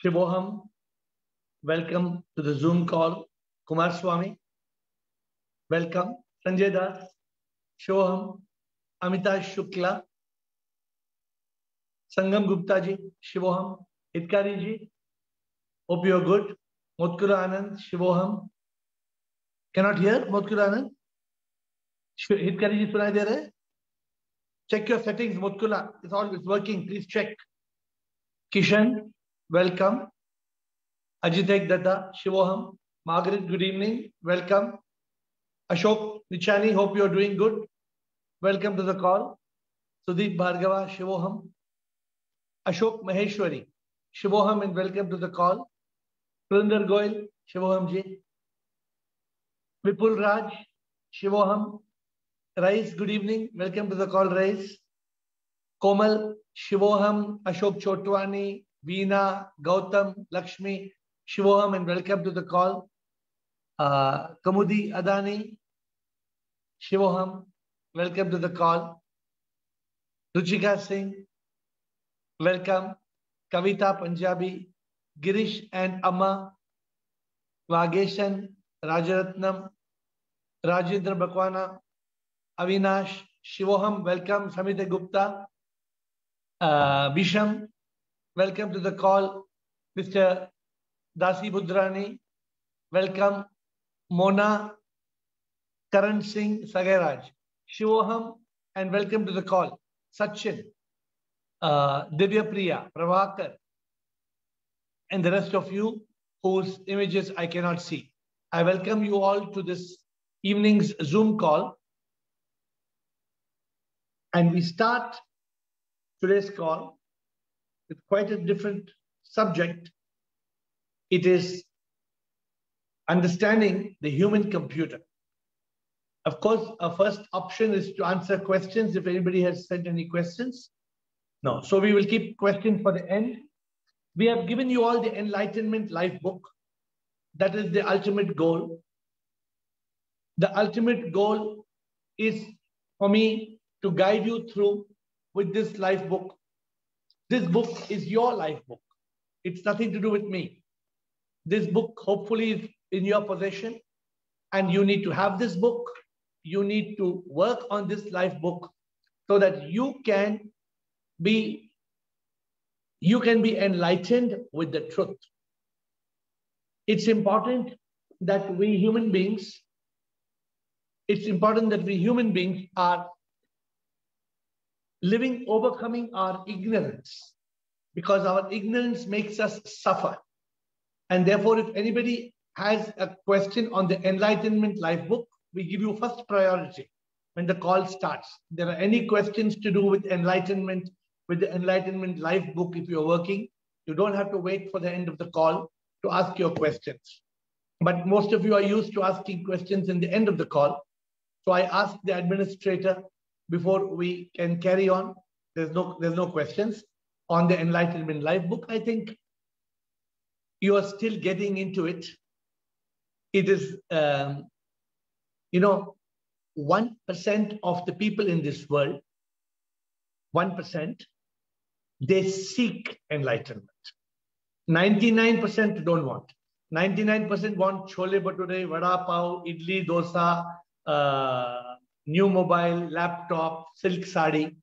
Shivoham, welcome to the Zoom call. Kumar Swami, welcome. Sanjay Das, Shivoham, Amita Shukla, Sangam Gupta ji, Shivoham, Hitkari ji, hope you are good. Motkula Anand, Shivoham. Cannot hear Motkula Anand? Hitkari ji sunai de rahe? Check your settings, Motkula. It's always working. Please check. Kishan, welcome. Ajitek Datta, Shivoham. Margaret, good evening. Welcome. Ashok Nichani, hope you are doing good. Welcome to the call. Sudeep Bhargava, Shivoham. Ashok Maheshwari, Shivoham, and welcome to the call. Surinder Goyal, Shivoham ji. Vipul Raj, Shivoham. Rais, good evening. Welcome to the call, Rais. Komal, Shivoham. Ashok Chotwani, Veena, Gautam, Lakshmi, Shivoham, and welcome to the call. Kamudi Adani, Shivoham, welcome to the call. Ruchika Singh, welcome. Kavita Punjabi, Girish and Amma, Vageshan, Rajaratnam, Rajendra Bakwana, Avinash, Shivoham, welcome. Samita Gupta, Bisham, welcome to the call. Mr. Dasi Budrani, welcome. Mona, Karan Singh Sagaraj, Shivoham, and welcome to the call. Sachin, Divya Priya, Prabhakar, and the rest of you whose images I cannot see. I welcome you all to this evening's Zoom call. And we start today's call with quite a different subject. It is understanding the human computer. Of course, our first option is to answer questions if anybody has sent any questions. No, so we will keep questions for the end. We have given you all the Enlightenment Life book. That is the ultimate goal. The ultimate goal is for me to guide you through with this life book. This book is your life book. It's nothing to do with me. This book hopefully is in your possession, and you need to have this book. You need to work on this life book so that you can be enlightened with the truth. It's important that we human beings are living, overcoming our ignorance, because our ignorance makes us suffer. And therefore, if anybody has a question on the Enlightenment Life book, we give you first priority when the call starts. If there are any questions to do with enlightenment, with the Enlightenment Life book, if you're working, you don't have to wait for the end of the call to ask your questions. But most of you are used to asking questions in the end of the call. So I asked the administrator before we can carry on. There's no questions on the Enlightenment Life book. I think you are still getting into it. It is, 1% of the people in this world, 1%, they seek enlightenment. 99% don't want. 99% want chole bhature, vada pav, idli, dosa, new mobile, laptop, silk sari.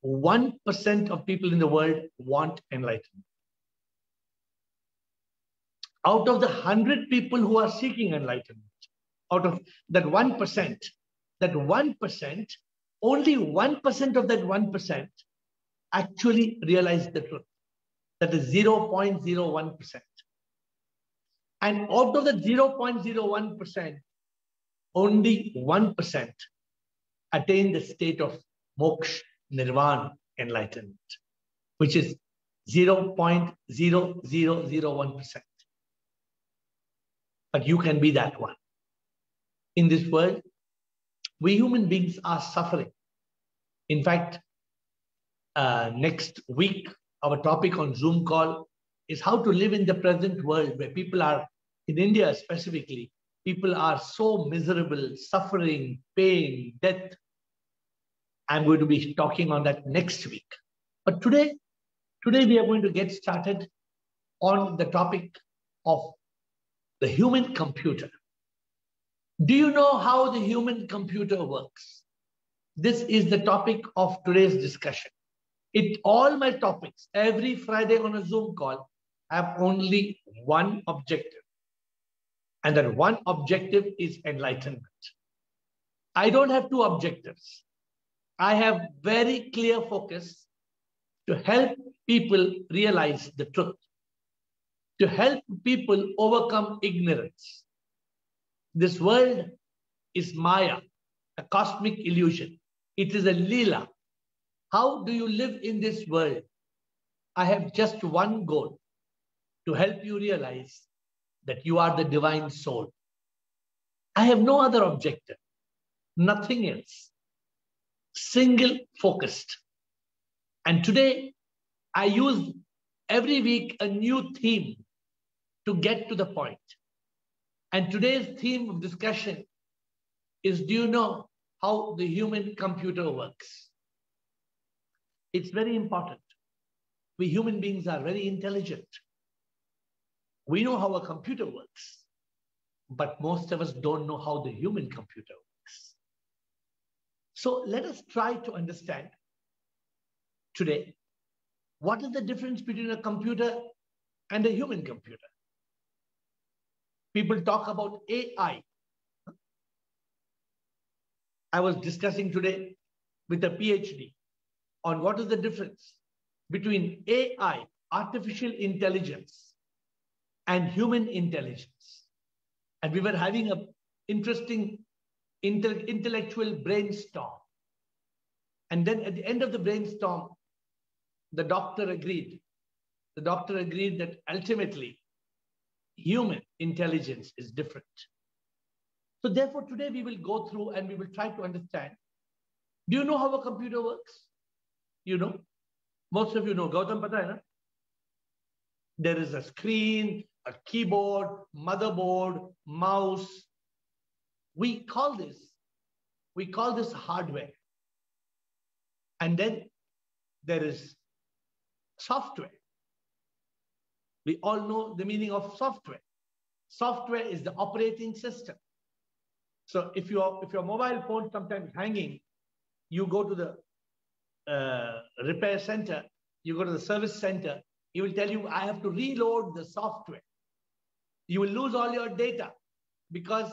1% of people in the world want enlightenment. Out of the 100 people who are seeking enlightenment, out of that 1%, only 1% of that 1% actually realize the truth. That is 0.01%. And out of the 0.01%, only 1% attain the state of moksha, nirvana, enlightenment, which is 0.0001%. But you can be that one. In this world, we human beings are suffering. In fact, next week, our topic on Zoom call is how to live in the present world, where people are, in India specifically, people are so miserable, suffering, pain, death. I'm going to be talking on that next week. But today we are going to get started on the topic of the human computer. Do you know how the human computer works? This is the topic of today's discussion. All my topics, every Friday on a Zoom call, have only one objective. And that one objective is enlightenment. I don't have two objectives. I have very clear focus to help people realize the truth, to help people overcome ignorance. This world is Maya, a cosmic illusion. It is a Leela. How do you live in this world? I have just one goal, to help you realize that you are the divine soul. I have no other objective, nothing else. Single focused. And today, I use every week a new theme to get to the point. And today's theme of discussion is, do you know how the human computer works? It's very important. We human beings are very intelligent. We know how a computer works, but most of us don't know how the human computer works. So let us try to understand today, what is the difference between a computer and a human computer? People talk about AI. I was discussing today with a PhD on what is the difference between AI, artificial intelligence, and human intelligence. And we were having an interesting intellectual brainstorm. And then at the end of the brainstorm, the doctor agreed. The doctor agreed that ultimately, human intelligence is different. So therefore, today we will go through and we will try to understand. Do you know how a computer works? You know? Most of you know. Gautam, pata hai na? There is a screen, a keyboard, motherboard, mouse. We call this hardware. And then there is software. We all know the meaning of software. Software is the operating system. So if your mobile phone sometimes hanging, you go to the repair center, you go to the service center, he will tell you, I have to reload the software. You will lose all your data because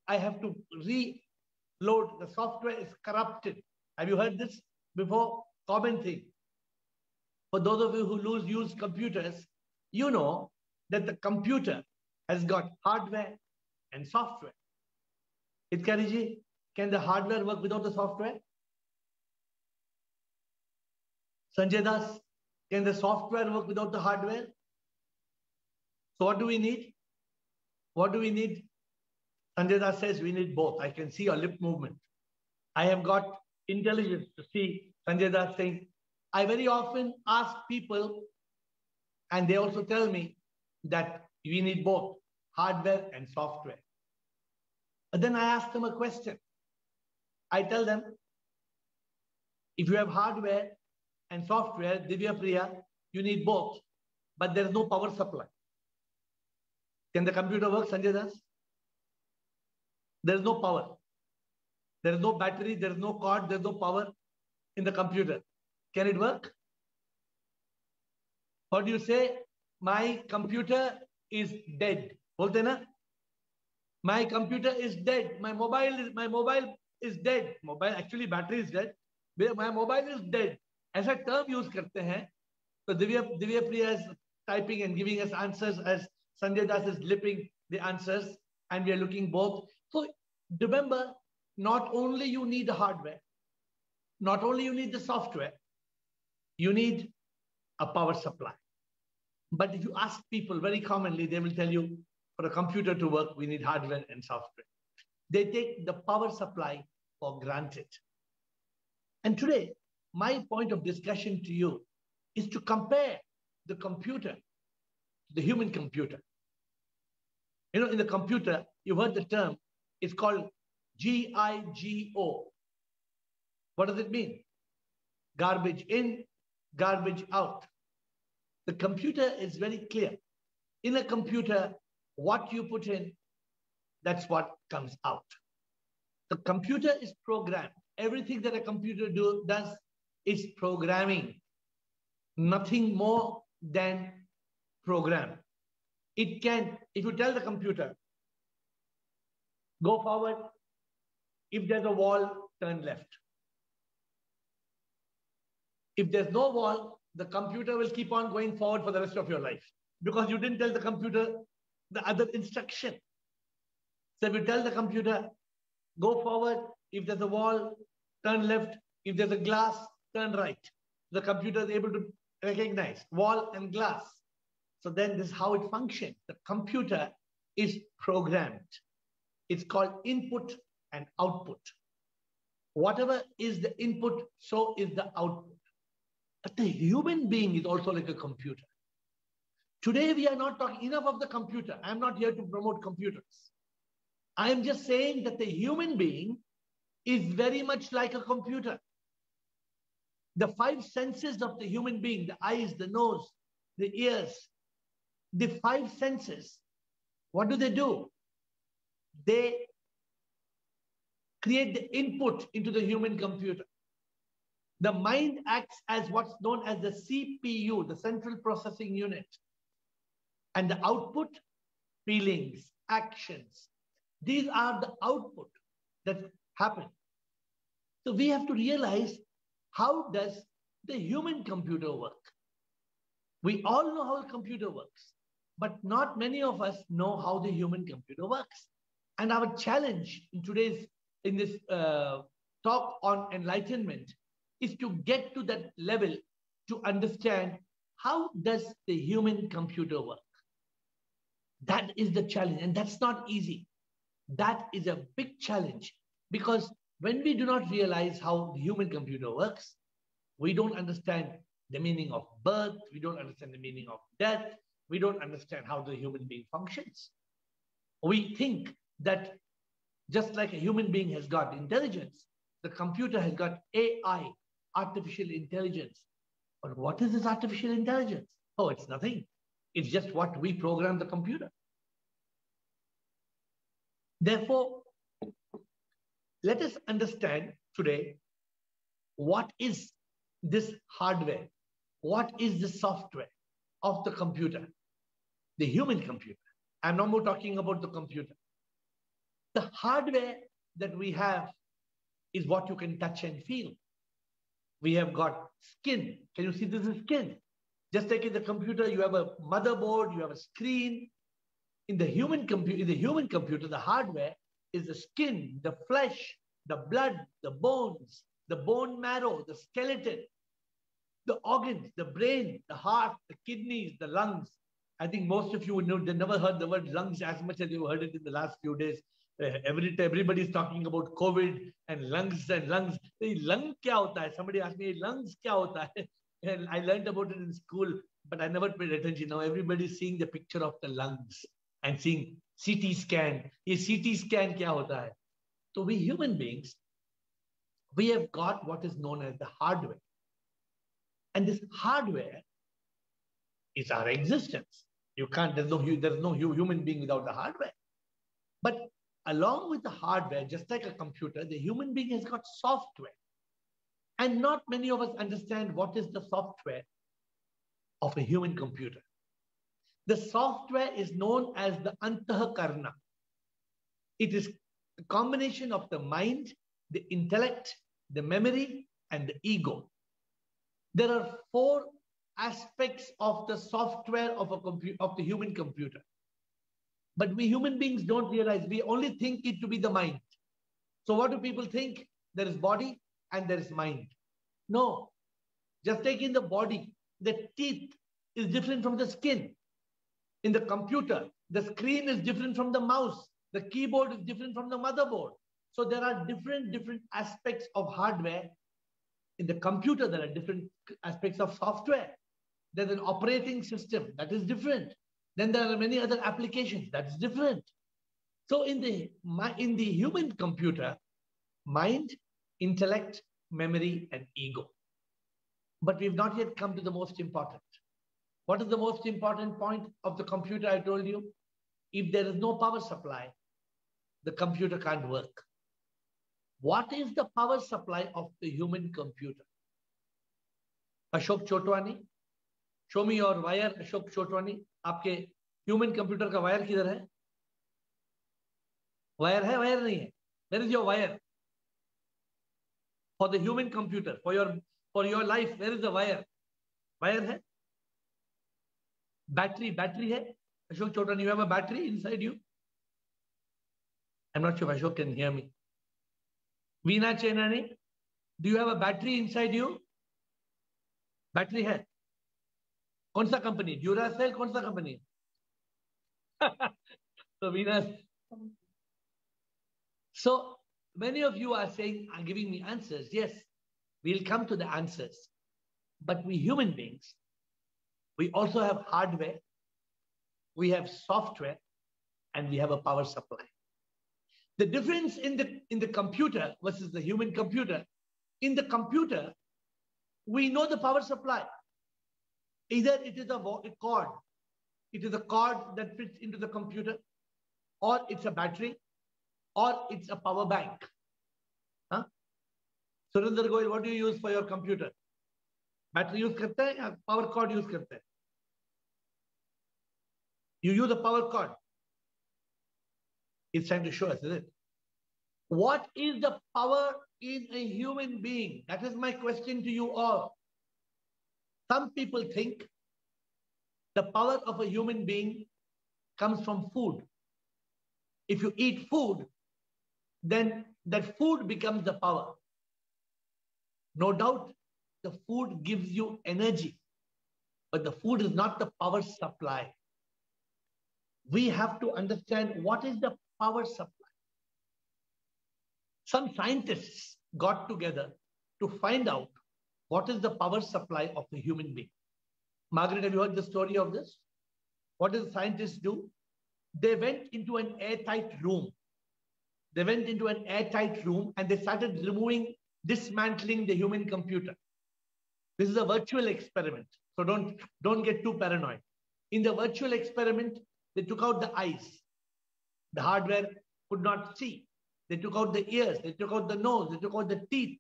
I have to reload. The software is corrupted. Have you heard this before? Common thing. For those of you who use computers, you know that the computer has got hardware and software. Hitkariji, can the hardware work without the software? Sanjay Das, can the software work without the hardware? So what do we need? What do we need? Sanjay Das says we need both. I can see your lip movement. I have got intelligence to see Sanjay Das saying, I very often ask people, and they also tell me that we need both hardware and software. But then I ask them a question. I tell them, if you have hardware and software, Divya Priya, you need both, but there is no power supply. Can the computer work, Sanjay Das? There is no power. There is no battery, there is no cord, there is no power in the computer. Can it work? What do you say? My computer is dead. Bolte na? My computer is dead. My mobile is dead. Mobile, actually battery is dead. My mobile is dead. As a term use karte hain. So Divya Priya is typing and giving us answers as Sanjay Das is lipping the answers, and we are looking both. So remember, not only you need the hardware, not only you need the software, you need a power supply. But if you ask people very commonly, they will tell you, for a computer to work, we need hardware and software. They take the power supply for granted. And today, my point of discussion to you is to compare the computer, the human computer. You know, in the computer, you've heard the term, it's called GIGO. What does it mean? Garbage in, garbage out. The computer is very clear. In a computer, what you put in, that's what comes out. The computer is programmed. Everything that a computer does is programming. Nothing more than program. It can, if you tell the computer, go forward, if there's a wall, turn left. If there's no wall, the computer will keep on going forward for the rest of your life because you didn't tell the computer the other instruction. So if you tell the computer, go forward, if there's a wall, turn left, if there's a glass, turn right. The computer is able to recognize wall and glass. So then this is how it functions. The computer is programmed. It's called input and output. Whatever is the input, so is the output. But the human being is also like a computer. Today, we are not talking enough of the computer. I'm not here to promote computers. I am just saying that the human being is very much like a computer. The five senses of the human being, the eyes, the nose, the ears, the five senses, what do? They create the input into the human computer. The mind acts as what's known as the CPU, the central processing unit. And the output, feelings, actions. These are the output that happen. So we have to realize, how does the human computer work? We all know how a computer works, but not many of us know how the human computer works. And our challenge in this talk on enlightenment is to get to that level to understand, how does the human computer work? That is the challenge, and that's not easy. That is a big challenge, because when we do not realize how the human computer works, we don't understand the meaning of birth, we don't understand the meaning of death, we don't understand how the human being functions. We think that just like a human being has got intelligence, the computer has got AI, artificial intelligence. But what is this artificial intelligence? Oh, it's nothing. It's just what we program the computer. Therefore, let us understand today, what is this hardware? What is the software of the computer? The human computer. I'm no more talking about the computer. The hardware that we have is what you can touch and feel. We have got skin. Can you see this is skin? Just like in the computer, you have a motherboard, you have a screen. In the human computer, the hardware is the skin, the flesh, the blood, the bones, the bone marrow, the skeleton, the organs, the brain, the heart, the kidneys, the lungs. I think most of you would know, they never heard the word lungs as much as you heard it in the last few days. Everybody's talking about COVID and lungs. Lung kya hota hai? Somebody asked me, lungs kya hota hai? And I learned about it in school, but I never paid attention. Now everybody's seeing the picture of the lungs and seeing CT scan. Ye CT scan kya hota hai? So we human beings, we have got what is known as the hardware. And this hardware is our existence. There's no human being without the hardware. But along with the hardware, just like a computer, the human being has got software. And not many of us understand what is the software of a human computer. The software is known as the Antahakarna. It is a combination of the mind, the intellect, the memory, and the ego. There are 4 aspects of the software of the human computer. But we human beings don't realize, we only think it to be the mind. So what do people think? There is body and there is mind. No. Just take in the body, the teeth is different from the skin. In the computer, the screen is different from the mouse. The keyboard is different from the motherboard. So there are different aspects of hardware. In the computer, there are different aspects of software. There's an operating system that is different. Then there are many other applications that's different. So in the human computer, mind, intellect, memory, and ego. But we've not yet come to the most important. What is the most important point of the computer I told you? If there is no power supply, the computer can't work. What is the power supply of the human computer? Ashok Chotwani, show me your wire, Ashok Chotwani. आपके human computer का wire किधर है? Wire है, wire नहीं है. Where is your wire? For the human computer, for your life, where is the wire? Wire है? Battery है? Ashok Chotwani, you have a battery inside you? I'm not sure if Ashok can hear me. Veena Chenani, do you have a battery inside you? Battery है? कौन सा company? Duracell कौन सा company? So Veena. So many of you are saying, are giving me answers. Yes, we'll come to the answers. But we human beings, we also have hardware, we have software, and we have a power supply. The difference in the computer versus the human computer, in the computer, we know the power supply. Either it is a cord, it is a cord that fits into the computer, or it's a battery, or it's a power bank. Huh? Surinder Goyal, what do you use for your computer? Battery use करते हैं या power cord use करते हैं? You use a power cord. It's trying to show us, is it? What is the power in a human being? That is my question to you all. Some people think the power of a human being comes from food. If you eat food, then that food becomes the power. No doubt, the food gives you energy, but the food is not the power supply. We have to understand what is the power supply. Some scientists got together to find out what is the power supply of the human being. Margaret, have you heard the story of this? What did the scientists do? They went into an airtight room. They went into an airtight room and they started dismantling the human computer. This is a virtual experiment, so don't get too paranoid. In the virtual experiment, they took out the eyes. The hardware could not see. They took out the ears. They took out the nose. They took out the teeth.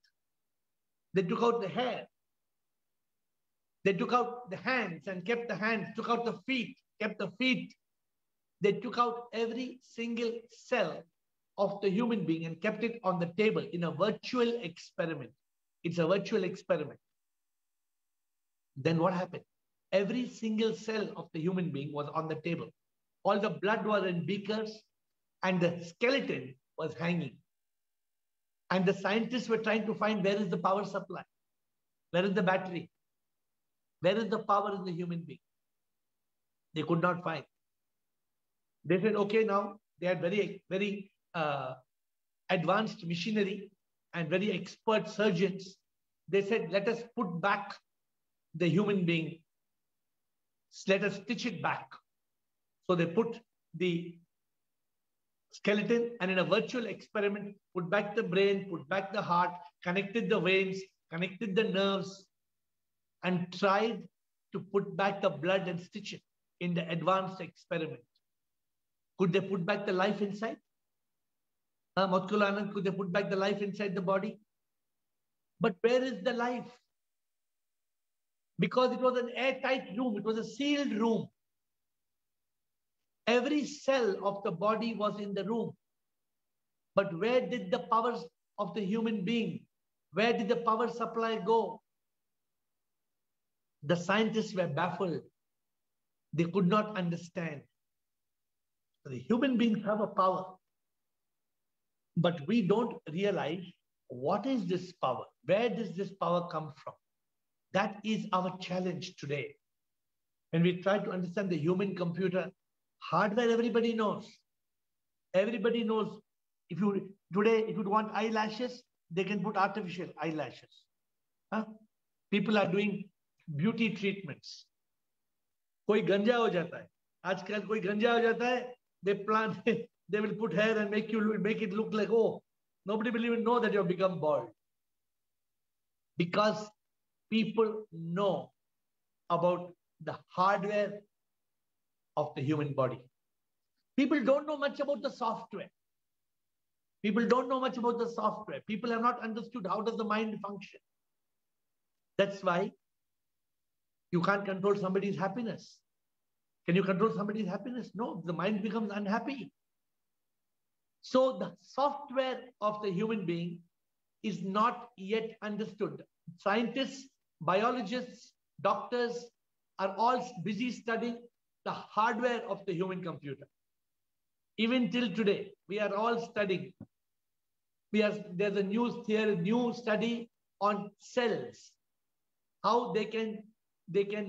They took out the hair. They took out the hands and kept the hands. Took out the feet, kept the feet. They took out every single cell of the human being and kept it on the table in a virtual experiment. It's a virtual experiment. Then what happened? Every single cell of the human being was on the table. All the blood was in beakers and the skeleton was hanging. And the scientists were trying to find where is the power supply? Where is the battery? Where is the power in the human being? They could not find. They said, okay, now they had very advanced machinery and very expert surgeons. They said, let us put back the human being. Let us stitch it back. So they put the skeleton and in a virtual experiment, put back the brain, put back the heart, connected the veins, connected the nerves, and tried to put back the blood and stitch it in the advanced experiment. Could they put back the life inside? Motkul Anand, could they put back the life inside the body? But where is the life? Because it was an airtight room, it was a sealed room. Every cell of the body was in the room. But where did the powers of the human being, where did the power supply go? The scientists were baffled. They could not understand. The human beings have a power. But we don't realize what is this power? Where does this power come from? That is our challenge today. When we try to understand the human computer, hardware, everybody knows. Everybody knows. If you want eyelashes, they can put artificial eyelashes. People are doing beauty treatments. कोई गंजा हो जाता है. आजकल कोई गंजा हो जाता है. They will put hair and make it look like, oh, nobody will even know that you have become bald. Because people know about the hardware of the human body. People don't know much about the software. People don't know much about the software. People have not understood how does the mind function. That's why you can't control somebody's happiness. Can you control somebody's happiness? No, the mind becomes unhappy. So the software of the human being is not yet understood. Scientists, biologists, doctors are all busy studying the hardware of the human computer. Even till today, we are all studying. There's a new theory, new study on cells, how they can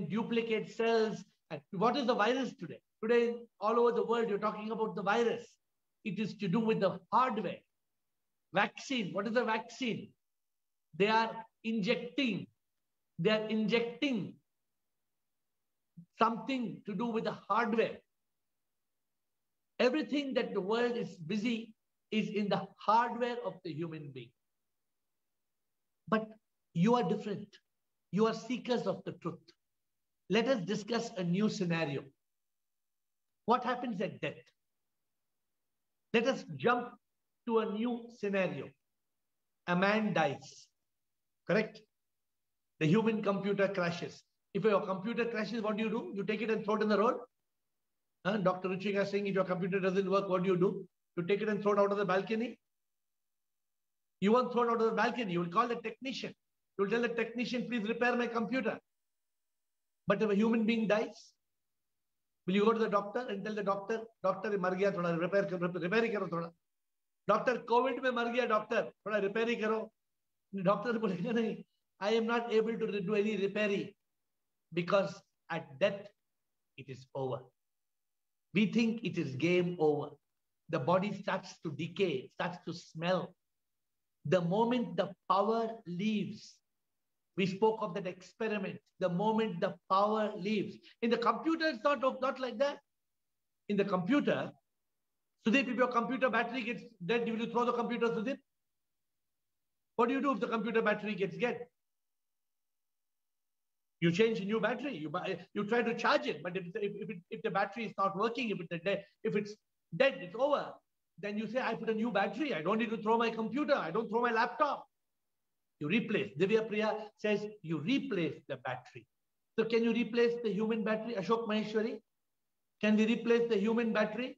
duplicate cells. And what is the virus today? Today, all over the world, you're talking about the virus. It is to do with the hardware. Vaccine. What is a vaccine? They are injecting something to do with the hardware. Everything that the world is busy is in the hardware of the human being. But you are different. You are seekers of the truth. Let us discuss a new scenario. What happens at death? Let us jump to a new scenario. A man dies, correct? The human computer crashes. If your computer crashes, what do? You take it and throw it in the road? Dr. Ruchika is saying, if your computer doesn't work, what do? You take it and throw it out of the balcony? You won't throw it out of the balcony. You will call the technician. You will tell the technician, please repair my computer. But if a human being dies, will you go to the doctor and tell the doctor, doctor, mar gaya, thoda repair karo thoda. Doctor, COVID mein mar gaya, doctor, thoda repair hi karo. Doctor bolega nahi, I am not able to do any repairing because at death, it is over. We think it is game over. The body starts to decay, starts to smell. The moment the power leaves, we spoke of that experiment. The moment the power leaves. In the computer, it's not like that. In the computer, Sudeep, if your computer battery gets dead, will you throw the computer, Sudeep? What do you do if the computer battery gets dead? You change a new battery. You try to charge it, but if the battery is not working, if it's dead, it's over. Then you say, I put a new battery. I don't need to throw my computer. I don't throw my laptop. You replace. Divya Priya says, you replace the battery. So can you replace the human battery? Ashok Maheshwari, can we replace the human battery?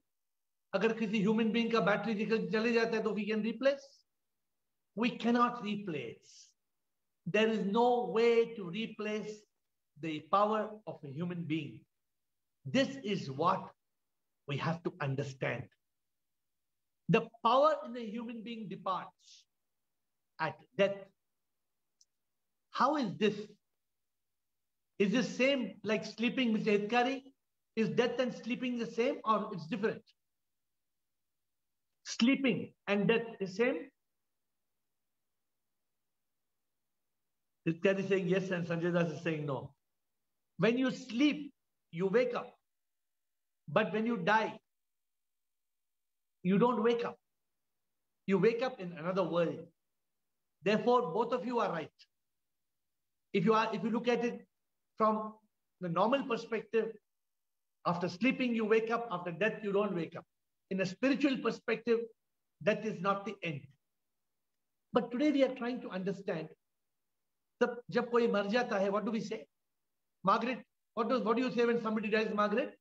Agar kisi human being ka battery chale jata hai, to we can replace? We cannot replace. There is no way to replace the power of a human being. This is what we have to understand. The power in a human being departs at death. How is this? Is this same like sleeping, Mr. Hitkari? Is death and sleeping the same or it's different? Sleeping and death is same? Hitkari is saying yes and Sanjay Das is saying no. When you sleep, you wake up. But when you die, you don't wake up. You wake up in another world. Therefore, both of you are right. If you look at it from the normal perspective, after sleeping, you wake up. After death, you don't wake up. In a spiritual perspective, that is not the end. But today we are trying to understand. Jab koi mar jata hai, what do we say? Margaret, what do you say when somebody dies, Margaret?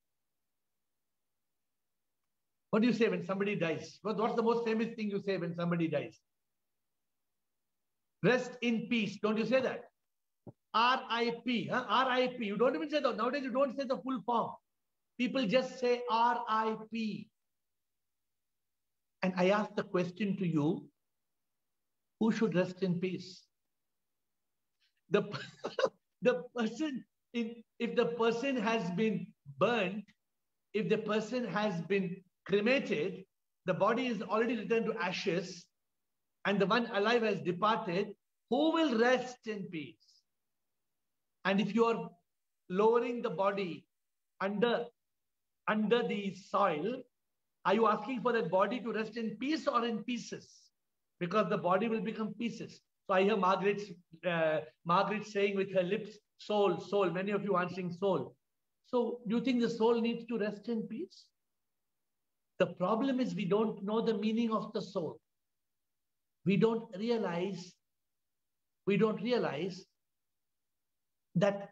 What do you say when somebody dies? What's the most famous thing you say when somebody dies? Rest in peace. Don't you say that? R.I.P. R.I.P. You don't even say that. Nowadays, you don't say the full form. People just say R.I.P. And I ask the question to you, who should rest in peace? The person, if the person has been burnt, if the person has been cremated, the body is already returned to ashes, and the one alive has departed, who will rest in peace? And if you are lowering the body under the soil, are you asking for that body to rest in peace or in pieces? Because the body will become pieces. So I hear Margaret saying with her lips, soul, soul. Many of you answering soul. So do you think the soul needs to rest in peace? The problem is we don't know the meaning of the soul. We don't realize that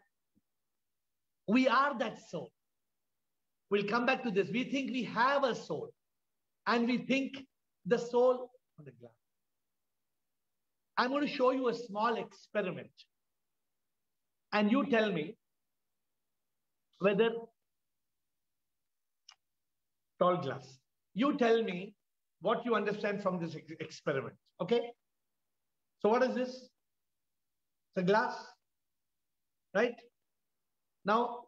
we are that soul. We'll come back to this. We think we have a soul, and we think the soul on the glass. I'm going to show you a small experiment, and you tell me whether tall glass. You tell me what you understand from this experiment. Okay? So what is this? It's a glass, right? Now,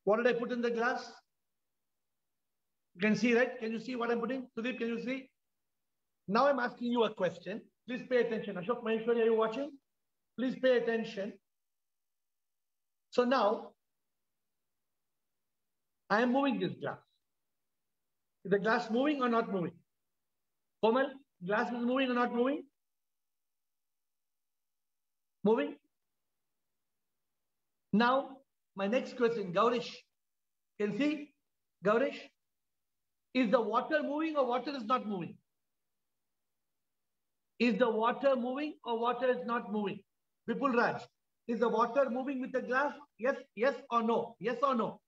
what did I put in the glass? You can see, right? Can you see what I'm putting? Sudeep, can you see? Now I'm asking you a question. Please pay attention. Ashok Maheshwari, are you watching? Please pay attention. So now, I am moving this glass. Is the glass moving or not moving? Komal, glass is moving or not moving? Moving? Now, my next question, Gaurish. Can you see? Gaurish, is the water moving or water is not moving? Is the water moving or water is not moving? Vipul Raj, is the water moving with the glass? Yes, yes or no? Yes or no?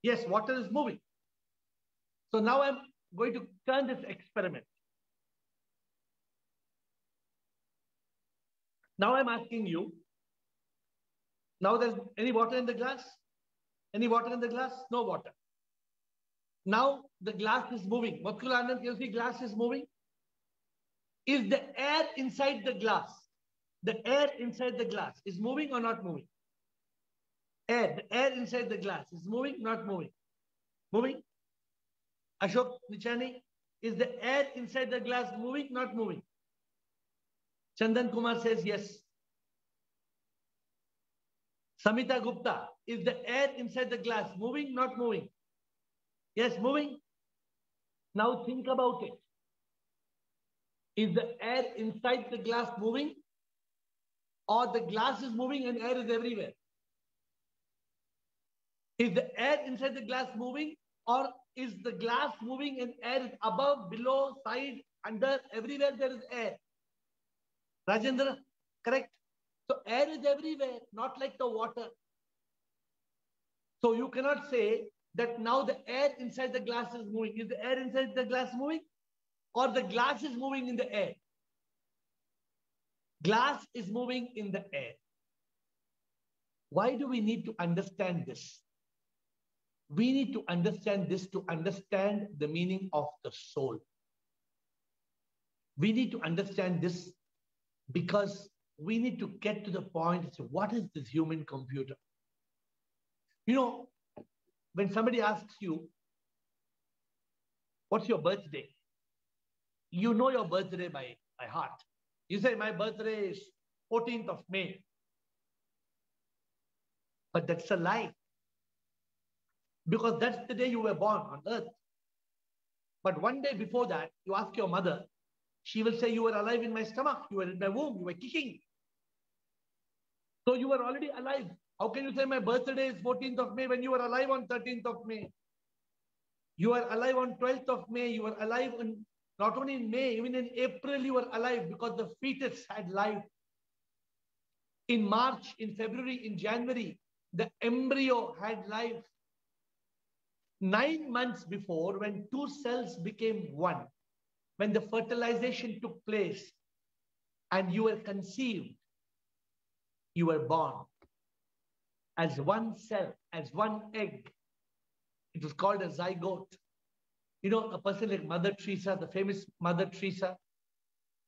Yes, water is moving. So now I'm going to turn this experiment. Now I'm asking you, now there's any water in the glass? Any water in the glass? No water. Now the glass is moving. Matkul Anand, you see glass is moving? Is the air inside the glass, the air inside the glass is moving or not moving? The air inside the glass is moving, not moving? Moving? Ashok Nichani, is the air inside the glass moving, not moving? Chandan Kumar says yes. Samita Gupta, is the air inside the glass moving, not moving? Yes, moving. Now think about it. Is the air inside the glass moving, or the glass is moving and air is everywhere? Is the air inside the glass moving, or is the glass moving and air is above, below, side, under, everywhere there is air? Rajendra, correct? So air is everywhere, not like the water. So you cannot say that now the air inside the glass is moving. Is the air inside the glass moving, or the glass is moving in the air? Glass is moving in the air. Why do we need to understand this? We need to understand this to understand the meaning of the soul. We need to understand this because we need to get to the point, what is this human computer? You know, when somebody asks you, what's your birthday? You know your birthday by heart. You say, my birthday is 14th of May. But that's a lie. Because that's the day you were born on earth. But one day before that, you ask your mother, she will say, you were alive in my stomach, you were in my womb, you were kicking. So you were already alive. How can you say my birthday is 14th of May when you were alive on 13th of May? You are alive on 12th of May. You were alive on, not only in May, even in April you were alive because the fetus had life. In March, in February, in January, the embryo had life. 9 months before, when two cells became one, when the fertilization took place and you were conceived, you were born as one cell, as one egg. It was called a zygote. You know, a person like Mother Teresa, the famous Mother Teresa,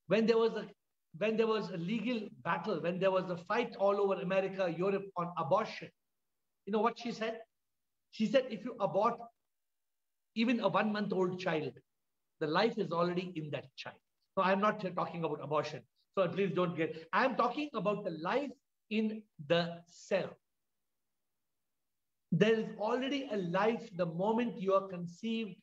when there was a legal battle, when there was a fight all over America, Europe on abortion, you know what she said? She said, if you abort even a 1-month-old child, the life is already in that child. So I'm not talking about abortion. So please don't get, I'm talking about the life in the cell. There is already a life the moment you are conceived,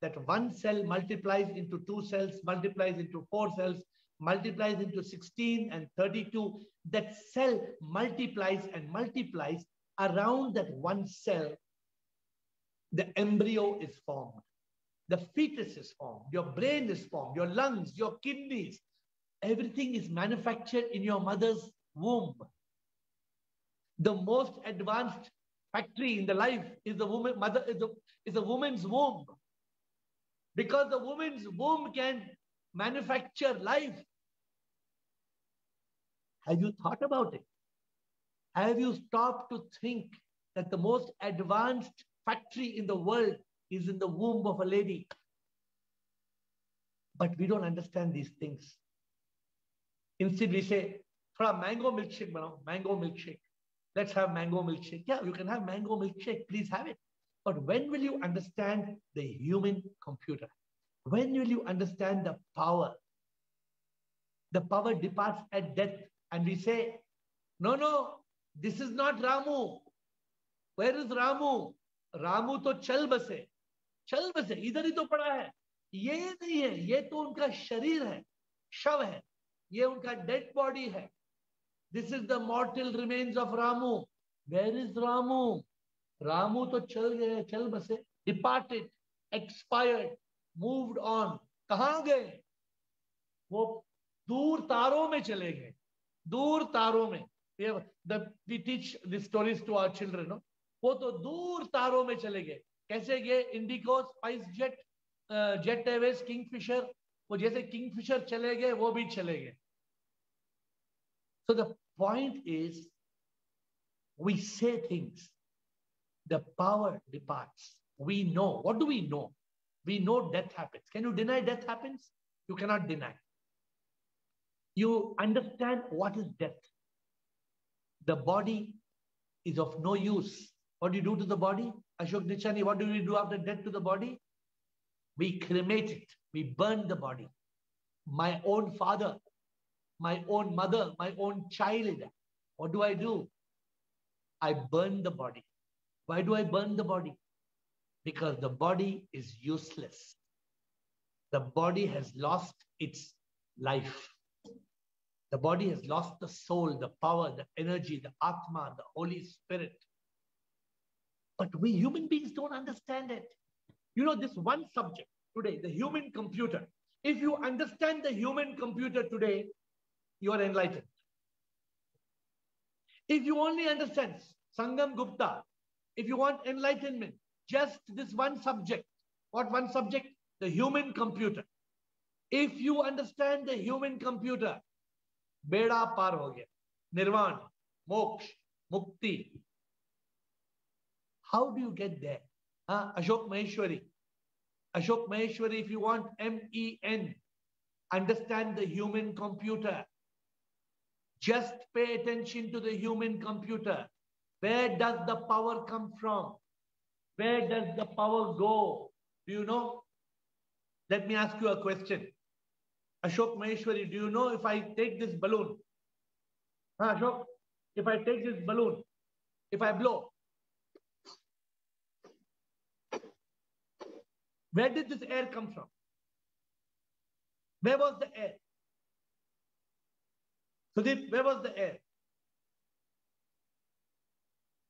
that one cell multiplies into 2 cells, multiplies into 4 cells, multiplies into 16 and 32. That cell multiplies and multiplies. Around that one cell, the embryo is formed. The fetus is formed. Your brain is formed. Your lungs, your kidneys. Everything is manufactured in your mother's womb. The most advanced factory in the life is the woman, mother is a woman's womb. Because the woman's womb can manufacture life. Have you thought about it? Have you stopped to think that the most advanced factory in the world is in the womb of a lady? But we don't understand these things. Instead, we say, "Thoda mango milkshake banao, mango milkshake. Let's have mango milkshake." Yeah, you can have mango milkshake. Please have it. But when will you understand the human computer? When will you understand the power? The power departs at death. And we say, "No, no, this is not Ramu. Where is Ramu? Ramu to chal base. Chal base. Idhar hi to pada hai. Ye nahi hai. Ye to unka sharir hai. Shav hai. Ye unka dead body hai. This is the mortal remains of Ramu. Where is Ramu? Ramu to chal gaye, chal base. Departed, expired, moved on. Kahan gaye? वो दूर तारों में चले गए. दूर तारों में. We teach these stories to our children. No? वो तो दूर तारों में चले गए. कैसे गए? Indigo, spice jet, jet Airways, Kingfisher. वो जैसे किंगफिशर चले गए, वो भी चले गए. So the point is, we say things. The power departs. We know. What do we know? We know death happens. Can you deny death happens? You cannot deny. You understand what is death. The body is of no use. What do you do to the body? Ashok Nichani, what do we do after death to the body? We cremate it. We burn the body. My own father, my own mother, my own child. What do? I burn the body. Why do I burn the body? Because the body is useless. The body has lost its life. The body has lost the soul, the power, the energy, the Atman, the Holy Spirit. But we human beings don't understand it. You know, this one subject today, the human computer. If you understand the human computer today, you are enlightened. If you only understand Sangam Gupta, if you want enlightenment, just this one subject. What one subject? The human computer. If you understand the human computer, Beda par ho gaya. Nirvana, moksha, mukti. How do you get there? Ashok Maheshwari. Ashok Maheshwari, if you want MEN, understand the human computer. Just pay attention to the human computer. Where does the power come from? Where does the power go? Do you know? Let me ask you a question. Ashok Maheshwari, do you know if I take this balloon? Ashok, if I take this balloon, if I blow, where did this air come from? Where was the air? Sudeep, where was the air?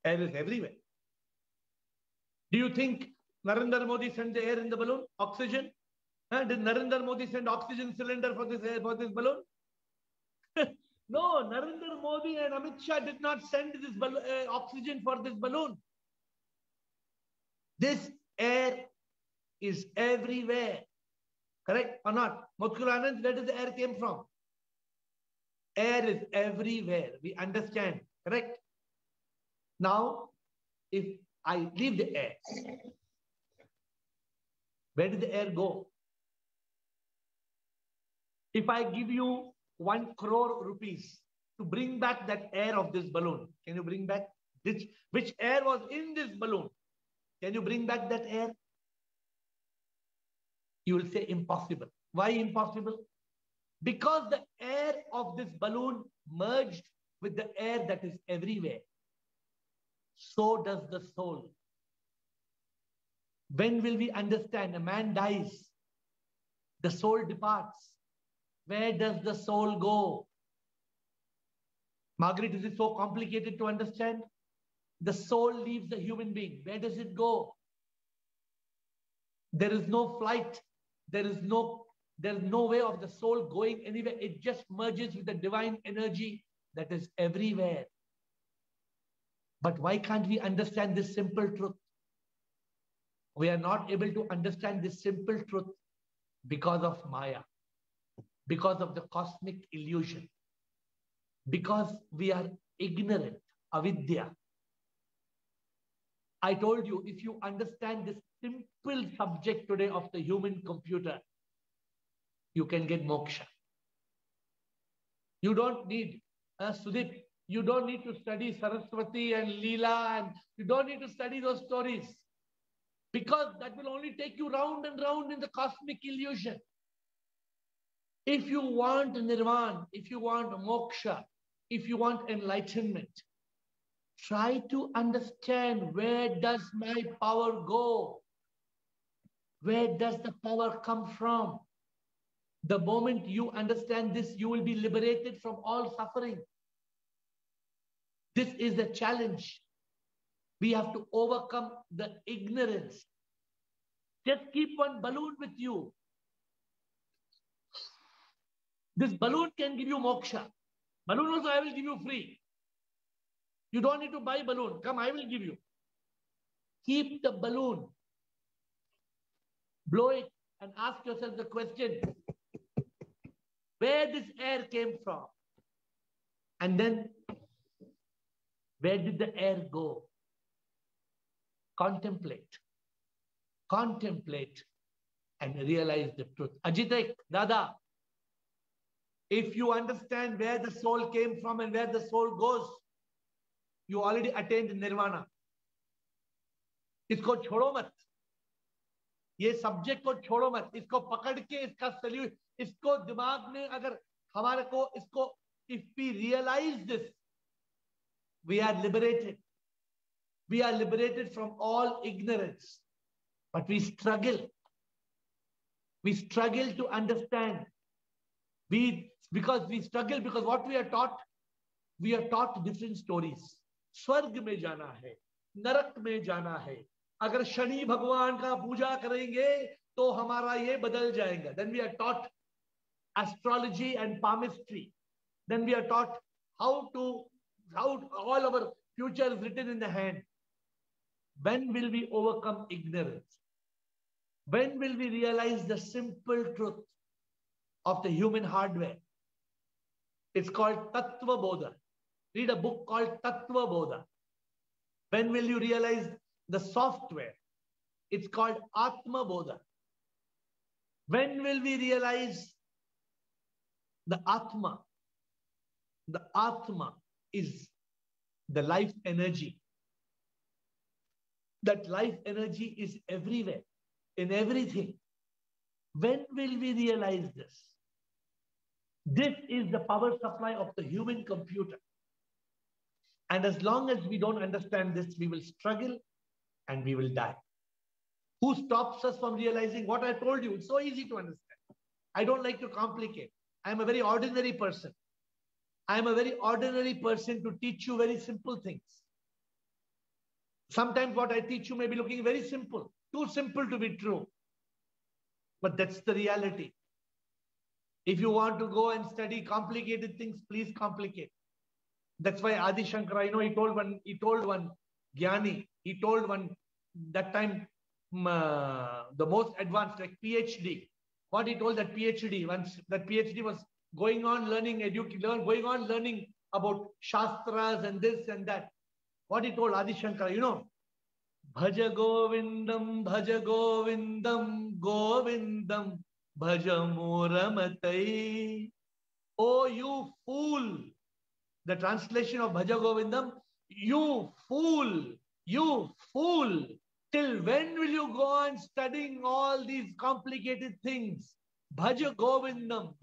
Air is everywhere. Do you think Narendra Modi sent the air in the balloon? Oxygen? Did Narendra Modi send oxygen cylinder for this air, for this balloon? No, Narendra Modi and Amit Shah did not send this oxygen for this balloon. This air is everywhere. Correct or not? Mutkur Anand, where does the air came from? Air is everywhere. We understand. Correct? Now, if I leave the air, where did the air go? If I give you 1 crore rupees to bring back that air of this balloon, can you bring back this? Which air was in this balloon? Can you bring back that air? You will say impossible. Why impossible? Because the air of this balloon merged with the air that is everywhere. So does the soul. When will we understand? A man dies, the soul departs. Where does the soul go? Margaret, is it so complicated to understand? The soul leaves the human being. Where does it go? There is no flight. There is no way of the soul going anywhere. It just merges with the divine energy that is everywhere. But why can't we understand this simple truth? We are not able to understand this simple truth because of Maya, because of the cosmic illusion, because we are ignorant, avidya. I told you, if you understand this simple subject today of the human computer, you can get moksha. You don't need, Sudip, you don't need to study Saraswati and Leela, and you don't need to study those stories, because that will only take you round and round in the cosmic illusion. If you want nirvana, if you want moksha, if you want enlightenment, try to understand, where does my power go? Where does the power come from? The moment you understand this, you will be liberated from all suffering. This is the challenge. We have to overcome the ignorance. Just keep one balloon with you. This balloon can give you moksha. Balloon also I will give you free. You don't need to buy balloon. Come, I will give you. Keep the balloon. Blow it and ask yourself the question, where this air came from? And then, where did the air go? Contemplate. Contemplate and realize the truth. Ajitek, Dada, if you understand where the soul came from and where the soul goes, you already attained nirvana. इसको छोड़ो मत. ये subject को छोड़ो मत. इसको पकड़ के इसका सल्यूशन, इसको दिमाग में अगर हमारे को इसको, if we realize this, we are liberated. We are liberated from all ignorance. But we struggle. We struggle to understand. Because we struggle, because what we are taught different stories. स्वर्ग में जाना है, नरक में जाना है. अगर शनि भगवान का पूजा करेंगे तो हमारा ये बदल जाएगा. Then we are taught astrology and palmistry. Then we are taught how all our future is written in the hand. When will we overcome ignorance? When will we realize the simple truth of the human hardware? It's called Tattva Bodha. Read a book called Tattva Bodha. When will you realize the software? It's called Atma Bodha. When will we realize the Atma? The Atma is the life energy. That life energy is everywhere, in everything. When will we realize this? This is the power supply of the human computer. And as long as we don't understand this, we will struggle and we will die. Who stops us from realizing what I told you? It's so easy to understand. I don't like to complicate. I'm a very ordinary person. I'm a very ordinary person to teach you very simple things. Sometimes what I teach you may be looking very simple, too simple to be true. But that's the reality. If you want to go and study complicated things, please complicate. That's why Adi Shankara, he told one Jnani, he told one, that time, the most advanced, like PhD. What he told that PhD, once that PhD was going on learning about Shastras and this and that. What he told Adi Shankara, Bhaja Govindam, Govindam, Bhaja Moramatai. Oh, you fool. The translation of Bhaja Govindam, you fool. Till when will you go on studying all these complicated things? Bhaja Govindam.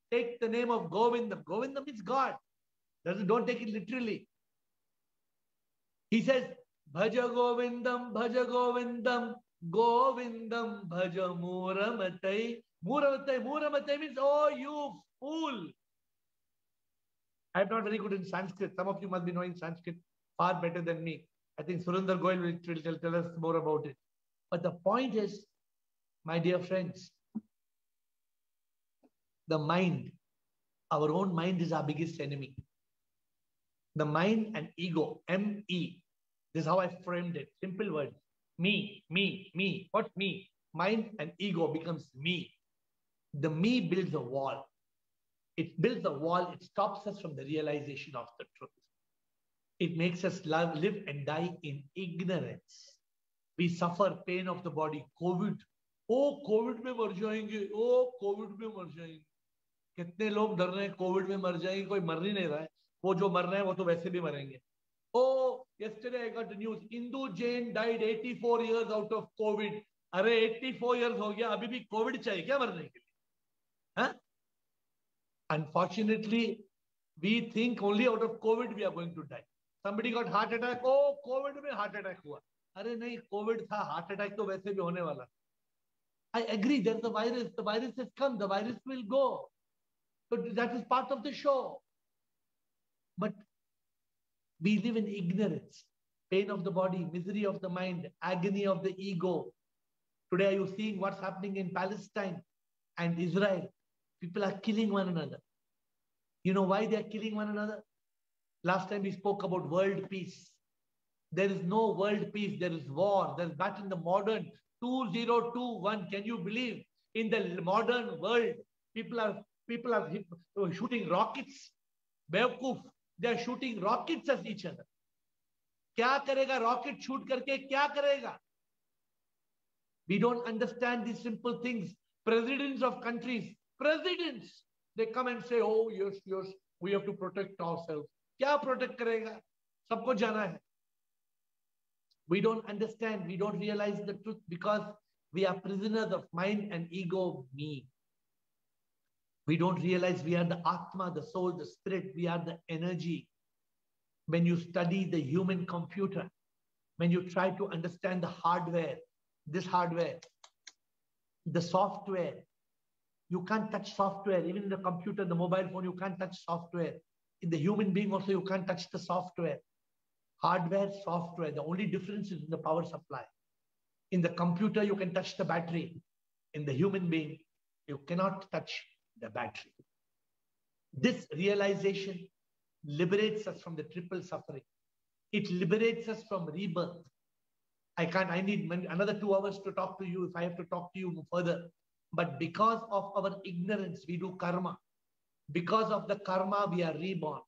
Take the name of Govindam. Govindam is God. Don't take it literally. He says, Bhaja Govindam, Govindam, Bhaja Moramatai. Muramate. Muramate means, oh, you fool. I'm not very good in Sanskrit. Some of you must be knowing Sanskrit far better than me. I think Surinder Goyal will tell us more about it. But the point is, my dear friends, the mind, our own mind is our biggest enemy. The mind and ego, M-E. This is how I framed it. Simple word. Me, me, me. What me? Mind and ego becomes me. The me builds a wall. It builds a wall. It stops us from the realization of the truth. It makes us live and die in ignorance. We suffer pain of the body. COVID. Oh, COVID में मर जाएंगे. Oh, COVID में मर जाएंगे. कितने लोग डर रहे हैं कोविड में मर जाएंगे. कोई मर ही नहीं रहा है. वो जो मर रहे हैं वो तो वैसे भी मरेंगे. Oh, yesterday I got the news. Indu Jain died 84 years out of COVID. अरे 84 years हो गया. अभी भी कोविड चाहिए क्या मरने के लिए? हाँ? Unfortunately, we think only out of COVID we are going to die. Somebody got heart attack. Oh, COVID में heart attack हुआ. अरे नहीं, COVID था. Heart attack तो वैसे भी होने वाला. I agree. There's a virus. The virus has come. The virus will go. So that is part of the show. But we live in ignorance. Pain of the body, misery of the mind, agony of the ego. Today, are you seeing what's happening in Palestine and Israel? People are killing one another. You know why they are killing one another? Last time we spoke about world peace. There is no world peace. There is war. There's that in the modern 2021. Can you believe? In the modern world, people are shooting rockets. Bewkoof. They are shooting rockets at each other. क्या करेगा rocket shoot करके क्या करेगा? We don't understand these simple things. Presidents of countries, presidents, they come and say, oh, yes, yes, we have to protect ourselves. क्या protect करेगा? सबको जाना है. We don't understand. We don't realize the truth because we are prisoners of mind and ego, me. We don't realize we are the Atma, the soul, the spirit. We are the energy. When you study the human computer, when you try to understand the hardware, this hardware, the software, you can't touch software. Even in the computer, the mobile phone, you can't touch software. In the human being also, you can't touch the software. Hardware, software, the only difference is in the power supply. In the computer, you can touch the battery. In the human being, you cannot touch the battery. This realization liberates us from the triple suffering. It liberates us from rebirth. I need another 2 hours to talk to you if I have to talk to you further. But because of our ignorance, we do karma. Because of the karma, we are reborn.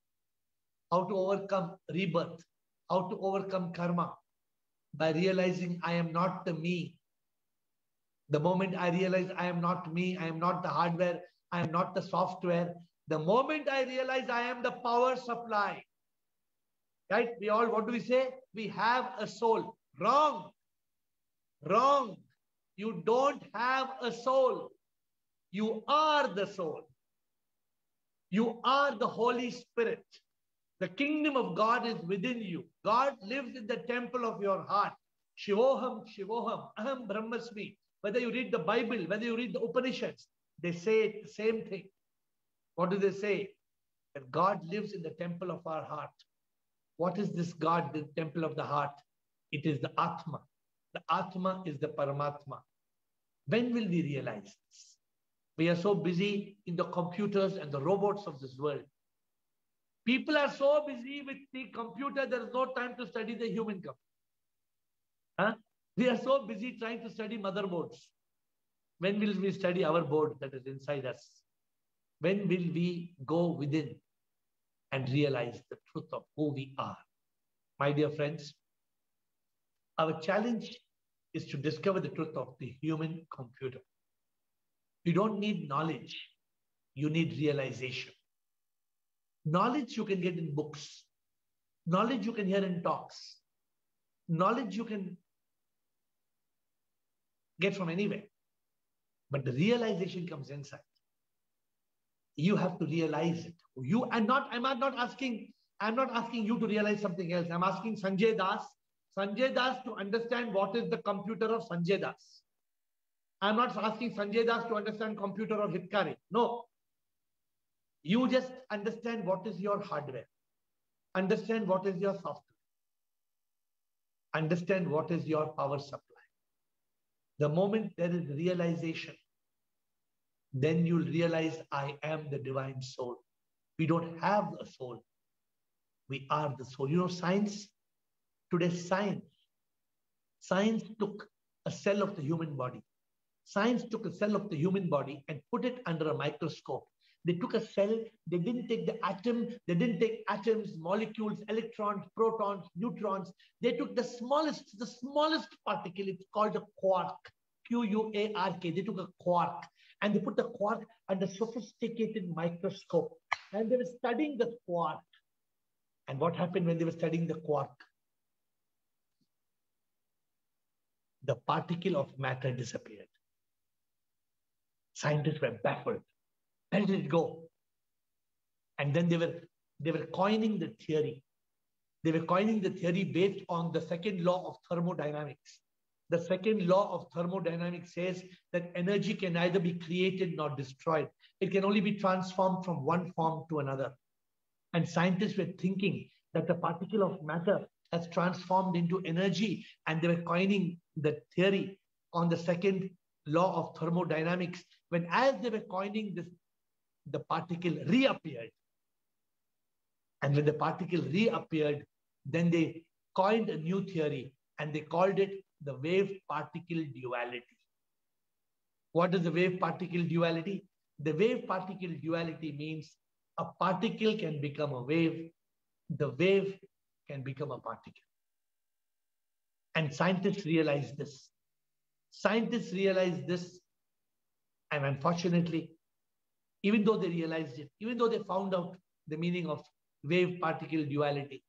How to overcome rebirth? How to overcome karma? By realizing I am not the me. The moment I realize I am not me, I am not the hardware, I am not the software. The moment I realize I am the power supply. Right? We all, what do we say? We have a soul. Wrong. Wrong. You don't have a soul. You are the soul. You are the Holy Spirit. The kingdom of God is within you. God lives in the temple of your heart. Shivoham, Shivoham, Aham Brahmasmi. Whether you read the Bible, whether you read the Upanishads, they say the same thing. What do they say? That God lives in the temple of our heart. What is this God, the temple of the heart? It is the Atma. The Atma is the Paramatma. When will we realize this? We are so busy in the computers and the robots of this world. People are so busy with the computer, there is no time to study the human computer. Huh? We are so busy trying to study motherboards. When will we study our board that is inside us? When will we go within and realize the truth of who we are? My dear friends, our challenge is to discover the truth of the human computer. You don't need knowledge. You need realization. Knowledge you can get in books. Knowledge you can hear in talks. Knowledge you can get from anywhere. But the realization comes inside. You have to realize it. I'm not asking you to realize something else. I'm asking Sanjay Das to understand what is the computer of Sanjay Das. I'm not asking Sanjay Das to understand computer or Hitkari. No. You just understand what is your hardware. Understand what is your software. Understand what is your power supply. The moment there is realization, then you'll realize I am the divine soul. We don't have a soul. We are the soul. You know, science, today's science took a cell of the human body. Science took a cell of the human body and put it under a microscope. They took a cell, they didn't take the atom, they didn't take atoms, molecules, electrons, protons, neutrons. They took the smallest particle. It's called a quark, Q-U-A-R-K. They took a quark and they put the quark under sophisticated microscope. And they were studying the quark. And what happened when they were studying the quark? The particle of matter disappeared. Scientists were baffled. Where did it go? And then they were coining the theory. They were coining the theory based on the second law of thermodynamics. The second law of thermodynamics says that energy can neither be created nor destroyed. It can only be transformed from one form to another. And scientists were thinking that the particle of matter has transformed into energy, and they were coining the theory on the second law of thermodynamics. When as they were coining this, the particle reappeared. And when the particle reappeared, then they coined a new theory and they called it the wave-particle duality. What is the wave-particle duality? The wave-particle duality means a particle can become a wave, the wave can become a particle. And scientists realize this. Scientists realize this, and unfortunately, even though they realized it, even though they found out the meaning of wave-particle duality,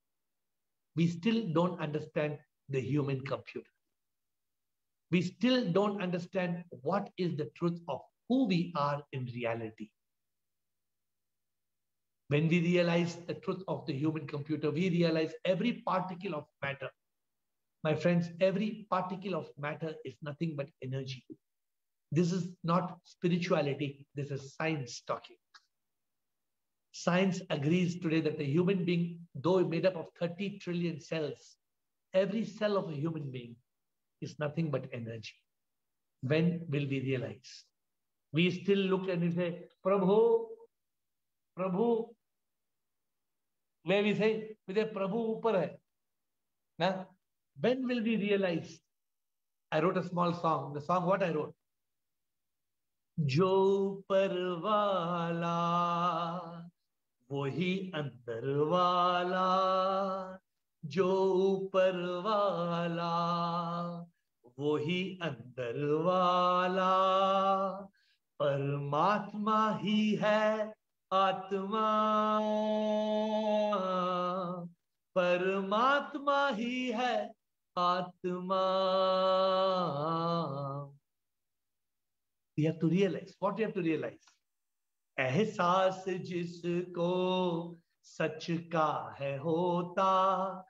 we still don't understand the human computer. We still don't understand what is the truth of who we are in reality. When we realize the truth of the human computer, we realize every particle of matter. My friends, every particle of matter is nothing but energy. This is not spirituality. This is science talking. Science agrees today that the human being, though made up of 30 trillion cells, every cell of a human being is nothing but energy. When will we realize? We still look and we say, Prabhu, Prabhu. Where we say, Prabhu upar hai. Now, when will we realize? I wrote a small song. The song, what I wrote? Jo parwala, wohi andar wala. Jo parwala, wohi andar wala. Paramatma hi hai Atma. Paramatma hi hai Atma. We have to realize. What we have to realize? एहसास जिसको सच का है होता,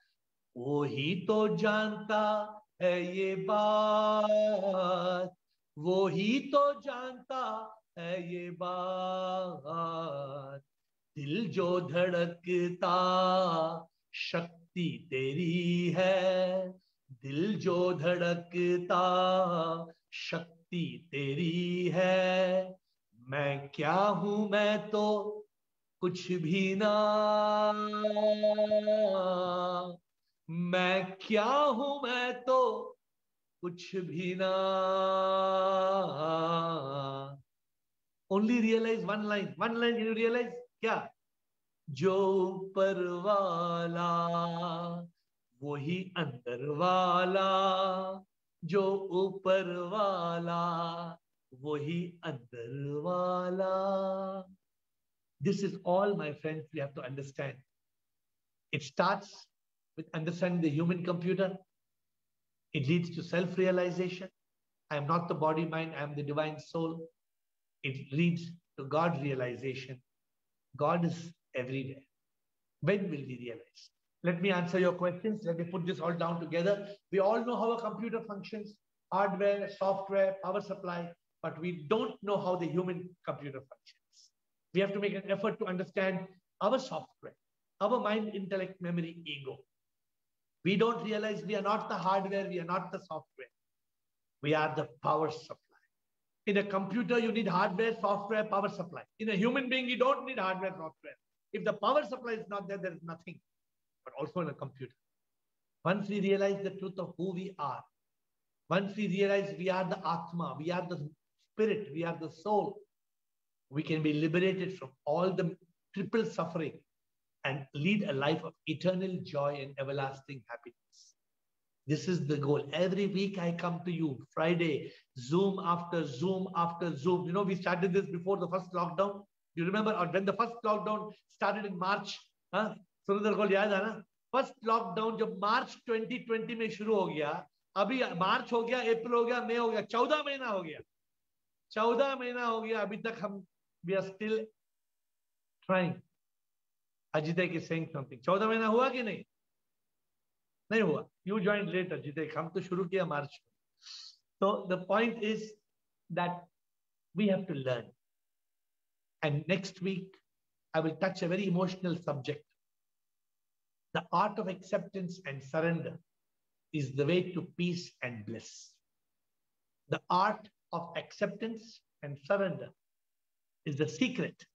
वो ही तो जानता है ये बात. वो ही तो जानता है ये बात. दिल जो धड़कता शक्ति तेरी है. दिल जो धड़कता शक्ति तेरी है. मैं क्या हूं, मैं तो कुछ भी ना. मैं क्या हूं, मैं तो कुछ भी ना. Only realize one line. One line, can you realize? क्या? जो ऊपर वाला वही अंदर वाला. जो ऊपर वाला वही अंदर वाला. This is all, my friends, we have to understand. It starts with understanding the human computer. It leads to self-realization. I am not the body, mind, I am the divine soul. It leads to God realization. God is everywhere. When will we realize? Let me answer your questions. Let me put this all down together. We all know how a computer functions. hardware, software, power supply, but we don't know how the human computer functions. We have to make an effort to understand our software, our mind, intellect, memory, ego. We don't realize we are not the hardware, we are not the software. We are the power supply. In a computer, you need hardware, software, power supply. In a human being, you don't need hardware, software. If the power supply is not there, there is nothing. But also in a computer. Once we realize the truth of who we are, once we realize we are the Atma, we are the spirit, we are the soul, we can be liberated from all the triple suffering and lead a life of eternal joy and everlasting happiness. This is the goal. Every week I come to you, Friday, Zoom after Zoom after Zoom. You know, we started this before the first lockdown. You remember when the first lockdown started in March? Huh? Surinder ko yaad hai na? First lockdown जब March 2020 में शुरू हो गया, अभी मार्च हो गया, अप्रैल हो गया, मई हो गया, 14 महीना हो गया. 14 महीना हो गया, अभी तक हम we are still trying. Ajit is saying something. 14 महीना हुआ कि नहीं? नहीं हुआ. You joined later, Jitek. हम तो शुरू किया मार्च में. So the point is that we have to learn. And next week, I will touch a very emotional subject. The art of acceptance and surrender is the way to peace and bliss. The art of acceptance and surrender is the secret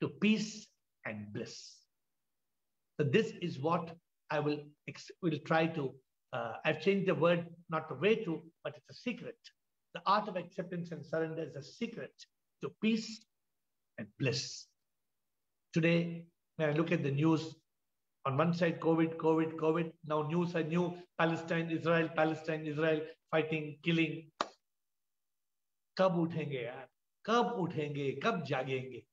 to peace and bliss. So this is what I will try to, I've changed the word, not the way to, but it's a secret. The art of acceptance and surrender is a secret to peace and bliss. Today, when I look at the news, on one side, COVID, now news I knew Palestine, Israel, fighting, killing. Kab uthenge yaar? Kab uthenge? Kab jagenge?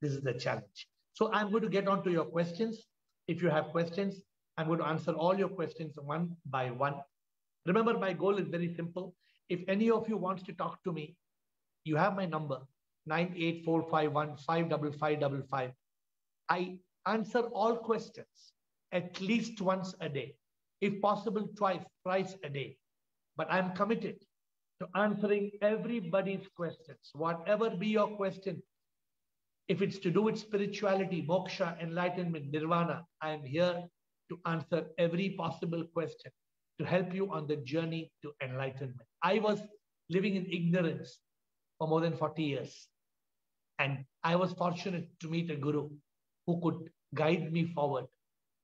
This is the challenge. So I'm going to get on to your questions. If you have questions, I'm going to answer all your questions one by one. Remember, my goal is very simple. If any of you wants to talk to me, you have my number, 984515555. I answer all questions at least once a day, if possible twice a day. But I'm committed to answering everybody's questions, whatever be your question. If it's to do with spirituality, moksha, enlightenment, nirvana, I am here to answer every possible question to help you on the journey to enlightenment. I was living in ignorance for more than 40 years. And I was fortunate to meet a guru who could guide me forward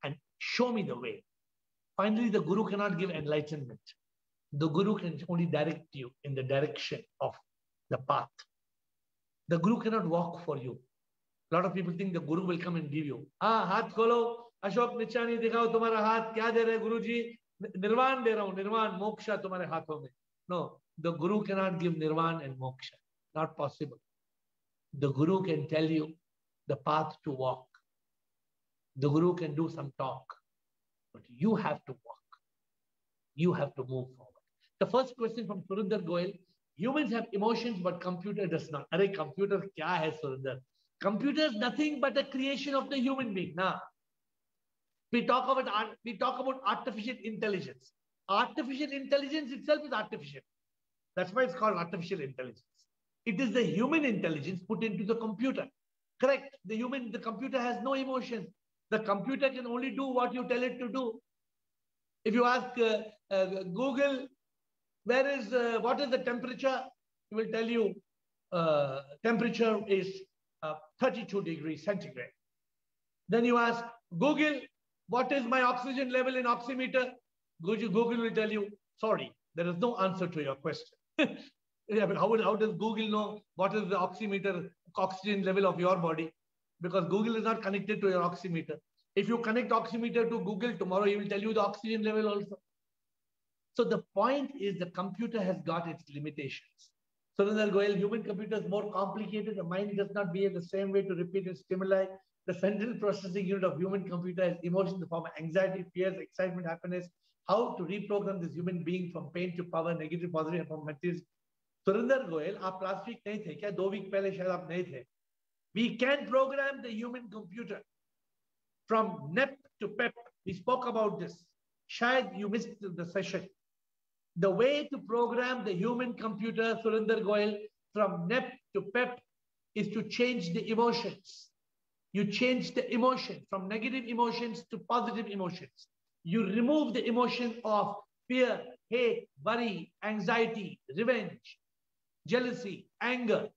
and show me the way. Finally, the guru cannot give enlightenment. The guru can only direct you in the direction of the path. The guru cannot walk for you. A lot of people think the guru will come and give you. Haath kholo, Ashok Nichani dikhao tumhara haath, kya de rahe Guruji? Nirvan de raha hu, nirvan, moksha tumhare haathon mein. No, the guru cannot give nirvan and moksha. Not possible. The guru can tell you the path to walk. The guru can do some talk, but you have to walk. You have to move forward. The first question from Surinder Goel: humans have emotions, but computer does not. Arey, computer kya hai, Surinder? Computer is nothing but a creation of the human being. Nah. We talk about artificial intelligence. Artificial intelligence itself is artificial. That's why it's called artificial intelligence. It is the human intelligence put into the computer. Correct. The computer has no emotion. The computer can only do what you tell it to do. If you ask Google, what is the temperature? It will tell you temperature is 32 degrees centigrade. Then you ask Google, what is my oxygen level in oximeter? Google will tell you, sorry, there is no answer to your question. Yeah, but how does Google know what is the oxygen level of your body? Because Google is not connected to your oximeter. If you connect oximeter to Google, tomorrow he will tell you the oxygen level also. So the point is the computer has got its limitations. Surinder Goel, human computer is more complicated. The mind does not behave the same way to repeated stimuli. The central processing unit of human computer has emotions in the form of anxiety, fears, excitement, happiness. How to reprogram this human being from pain to power, negative, positive, and from materials. Surinder Goel, आप last week नहीं थे क्या? 2 week पहले शायद आप नहीं थे. We can program the human computer from NEP to PEP. We spoke about this. Shayad you missed the session. The way to program the human computer, Surinder Goyal, from NEP to PEP is to change the emotions. You change the emotion from negative emotions to positive emotions. You remove the emotion of fear, hate, worry, anxiety, revenge, jealousy, anger,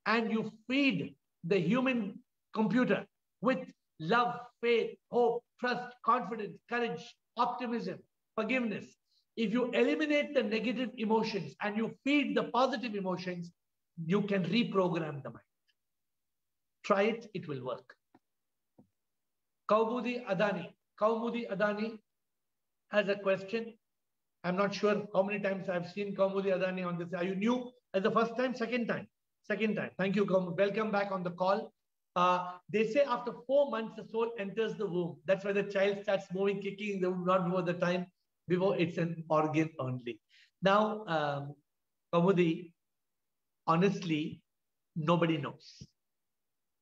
and you feed the human computer with love, faith, hope, trust, confidence, courage, optimism, forgiveness. If you eliminate the negative emotions and you feed the positive emotions, you can reprogram the mind. Try it, it will work. Kaumudi Adani has a question. I'm not sure how many times I've seen Kaumudi Adani on this. Are you new as the first time? Second time. Second time. Thank you. Welcome back on the call. They say after 4 months, the soul enters the womb. That's why the child starts moving, kicking in the womb, not before the time, before it's an organ only. Now, Kaumudi, honestly, nobody knows.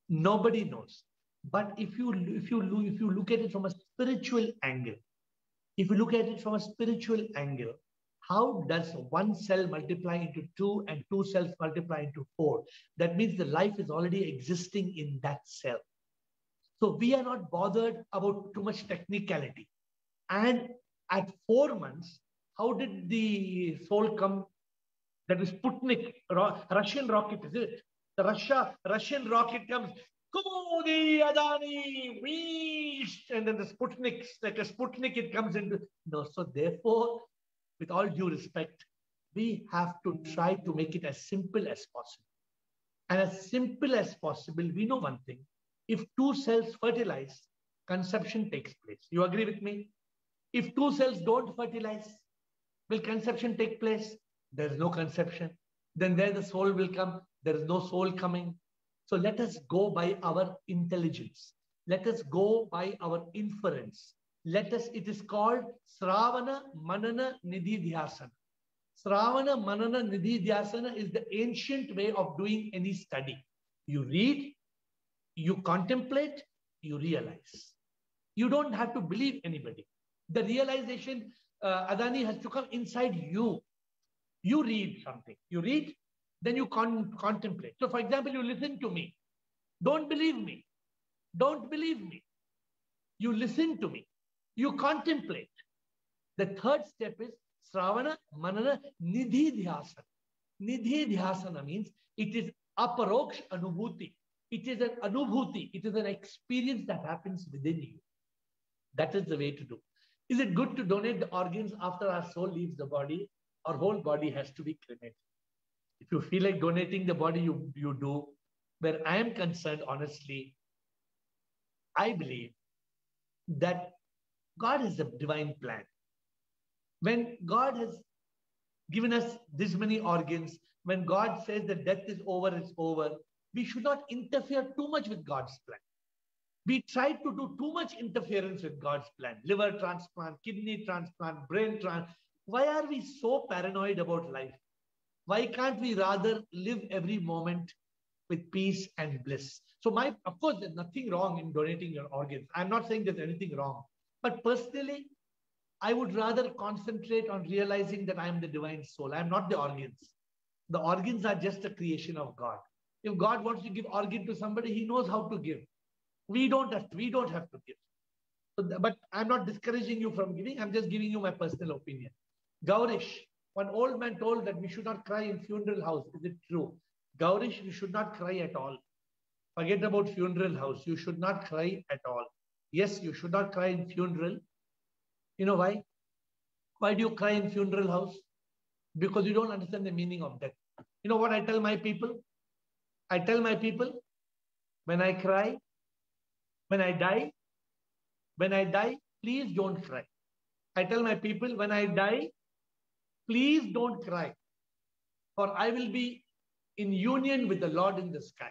Nobody knows. But if you look at it from a spiritual angle, how does one cell multiply into 2 and 2 cells multiply into 4? That means the life is already existing in that cell. So we are not bothered about too much technicality. And at 4 months, how did the soul come? That is Sputnik, Russian rocket, is it? The Russian rocket comes, Kaumudi Adani, whoosh, and then the Sputnik, like a Sputnik, it comes into. No, so therefore, with all due respect, we have to try to make it as simple as possible. And as simple as possible, we know one thing. If 2 cells fertilize, conception takes place. You agree with me? If 2 cells don't fertilize, will conception take place? There is no conception. Then there the soul will come. There is no soul coming. So let us go by our intelligence. Let us go by our inference. It is called Sravana Manana Nidhi Dhyasana. Sravana Manana Nidhi Dhyasana is the ancient way of doing any study. You read, you contemplate, you realize. You don't have to believe anybody. The realization, Adani, has to come inside you. You read something. You read, then you contemplate. So, for example, you listen to me. Don't believe me. Don't believe me. You listen to me. You contemplate. The third step is Sravana, Manana, Nidhi Dhyasana. Nidhi Dhyasana means it is aparoksh anubhuti. It is an anubhuti. It is an experience that happens within you. That is the way to do. Is it good to donate the organs after our soul leaves the body? Our whole body has to be cremated. If you feel like donating the body, you do. Where I am concerned, honestly, I believe that God has a divine plan. When God has given us this many organs, when God says that death is over, it's over, we should not interfere too much with God's plan. We try to do too much interference with God's plan. Liver transplant, kidney transplant, brain transplant. Why are we so paranoid about life? Why can't we rather live every moment with peace and bliss? So of course, there's nothing wrong in donating your organs. I'm not saying there's anything wrong. But personally, I would rather concentrate on realizing that I am the divine soul. I'm not the organs. The organs are just a creation of God. If God wants to give organ to somebody, he knows how to give. We don't have to give. So, but I'm not discouraging you from giving. I'm just giving you my personal opinion. Gaurish, one old man told that we should not cry in funeral house. Is it true? Gaurish, you should not cry at all. Forget about funeral house. You should not cry at all. Yes, you should not cry in funeral. You know why? Why do you cry in funeral house? Because you don't understand the meaning of death. You know what I tell my people? I tell my people, when I cry, when I die, please don't cry. I tell my people, when I die, please don't cry. For I will be in union with the Lord in the sky.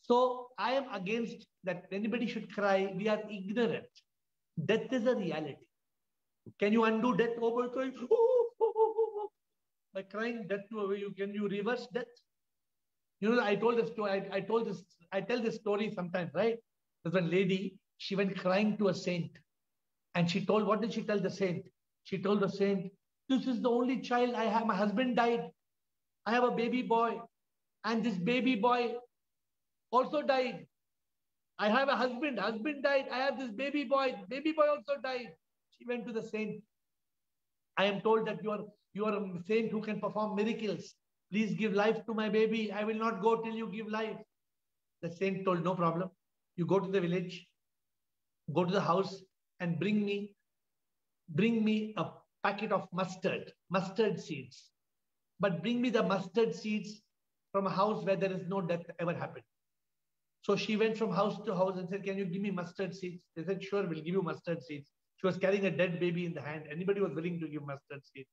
So I am against that anybody should cry. We are ignorant. Death is a reality. Can you undo death over crying? By crying death away, can you reverse death? You know, I told this story. I tell this story sometimes, right? There's one lady, she went crying to a saint. And she told, what did she tell the saint? She told the saint, this is the only child I have. My husband died. I have a baby boy. And this baby boy also died. I have a husband. Husband died. I have this baby boy. Baby boy also died. She went to the saint. I am told that you are a saint who can perform miracles. Please give life to my baby. I will not go till you give life. The saint told, no problem. You go to the village, go to the house and bring me a packet of mustard seeds. But bring me the mustard seeds from a house where there is no death ever happened. So she went from house to house and said, can you give me mustard seeds? They said, sure, we'll give you mustard seeds. She was carrying a dead baby in the hand. Anybody was willing to give mustard seeds.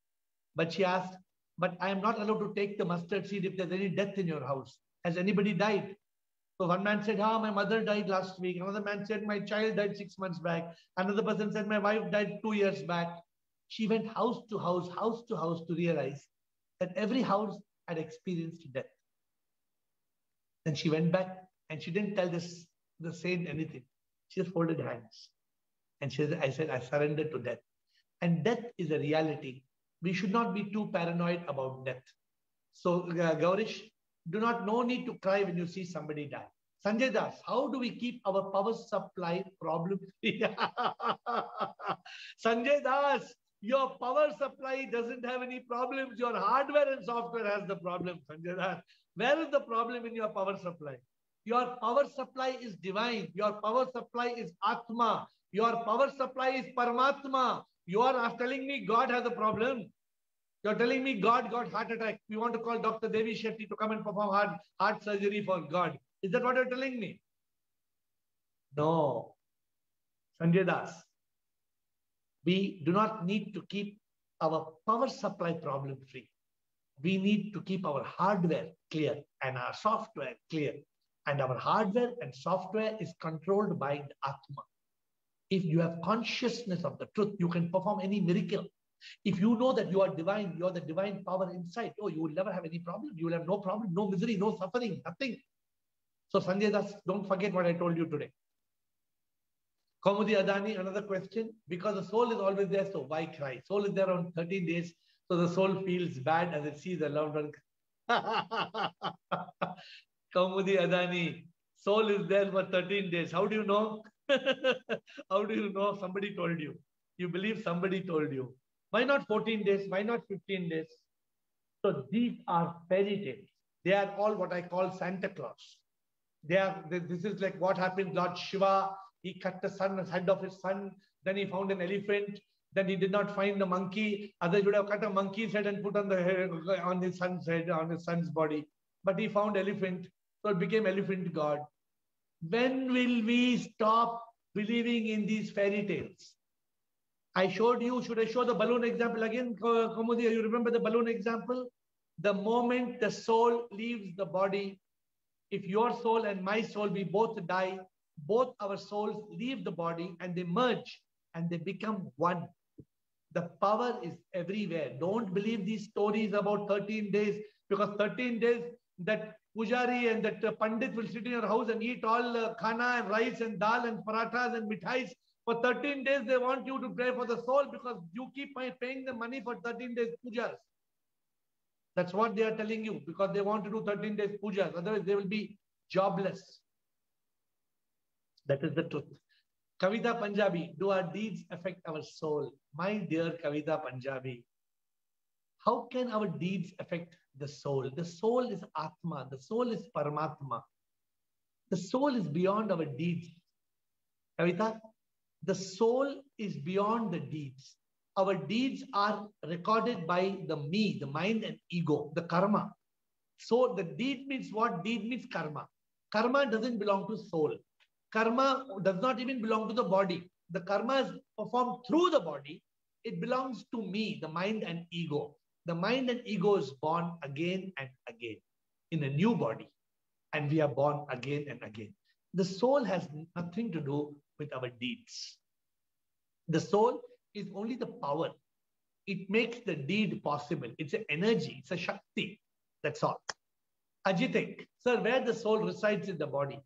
But she asked, but I am not allowed to take the mustard seed if there's any death in your house. Has anybody died? So one man said, my mother died last week. Another man said, my child died 6 months back. Another person said, my wife died 2 years back. She went house to house to realize that every house had experienced death. Then she went back and she didn't tell the saint anything. She just folded hands. And she said, I surrendered to death. And death is a reality. We should not be too paranoid about death. So, Gaurish, no need to cry when you see somebody die. Sanjay Das, how do we keep our power supply problem free? Sanjay Das, your power supply doesn't have any problems. Your hardware and software has the problem, Sanjay Das. Where is the problem in your power supply? Your power supply is divine. Your power supply is Atma. Your power supply is Paramatma. You are telling me God has a problem. You're telling me God got heart attack. We want to call Dr. Devi Shetty to come and perform heart surgery for God. Is that what you're telling me? No. Sanjay Das, we do not need to keep our power supply problem free. We need to keep our hardware clear and our software clear. And our hardware and software is controlled by the Atma. If you have consciousness of the truth, you can perform any miracle. If you know that you are divine, you are the divine power inside, you will never have any problem. You will have no problem, no misery, no suffering, nothing. So Sanjay Das, don't forget what I told you today. Kaumudi Adani, another question. Because the soul is always there, so why cry? Soul is there on 13 days, so the soul feels bad as it sees a loved one. Kaumudi Adani, soul is there for 13 days. How do you know? How do you know? Somebody told you. You believe somebody told you. Why not 14 days? Why not 15 days? So these are fairy tales. They are all what I call Santa Claus. This is like what happened. Lord Shiva, he cut the head of his son. Then he found an elephant. Then he did not find the monkey. Others would have cut a monkey's head and put on his son's head, on his son's body. But he found elephant. So it became elephant god. When will we stop believing in these fairy tales? I showed you, should I show the balloon example again? Kaumudi, you remember the balloon example? The moment the soul leaves the body, if your soul and my soul, we both die, both our souls leave the body and they merge and they become one. The power is everywhere. Don't believe these stories about 13 days, because 13 days that Pujari and that Pandit will sit in your house and eat all khana and rice and dal and parathas and mithais. For 13 days, they want you to pray for the soul because you keep paying them money for 13 days pujas. That's what they are telling you, because they want to do 13 days pujas. Otherwise, they will be jobless. That is the truth. Kavita Punjabi, do our deeds affect our soul? My dear Kavita Punjabi, how can our deeds affect the soul? The soul is Atma. The soul is Paramatma. The soul is beyond our deeds. Kavita, the soul is beyond the deeds. Our deeds are recorded by the me, the mind and ego, the karma. So the deed means what? Deed means karma. Karma doesn't belong to soul. Karma does not even belong to the body. The karma is performed through the body. It belongs to me, the mind and ego. The mind and ego is born again and again in a new body. And we are born again and again. The soul has nothing to do with our deeds. The soul is only the power. It makes the deed possible. It's an energy. It's a Shakti. That's all. Ajitek, sir, where the soul resides in the body?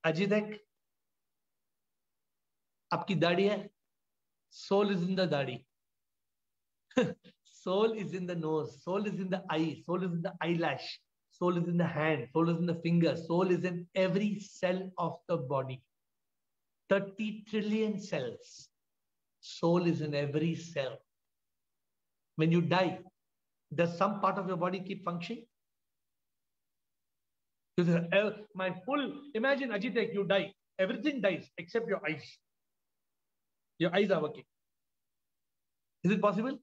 Ajitek, आपकी दाढ़ी है? Soul is in the dadi. Soul is in the nose. Soul is in the eye. Soul is in the eyelash. Soul is in the hand. Soul is in the finger. Soul is in every cell of the body. 30 trillion cells. Soul is in every cell. When you die, does some part of your body keep functioning? My full, imagine Ajitek, you die. Everything dies except your eyes. Your eyes are working. Is it possible?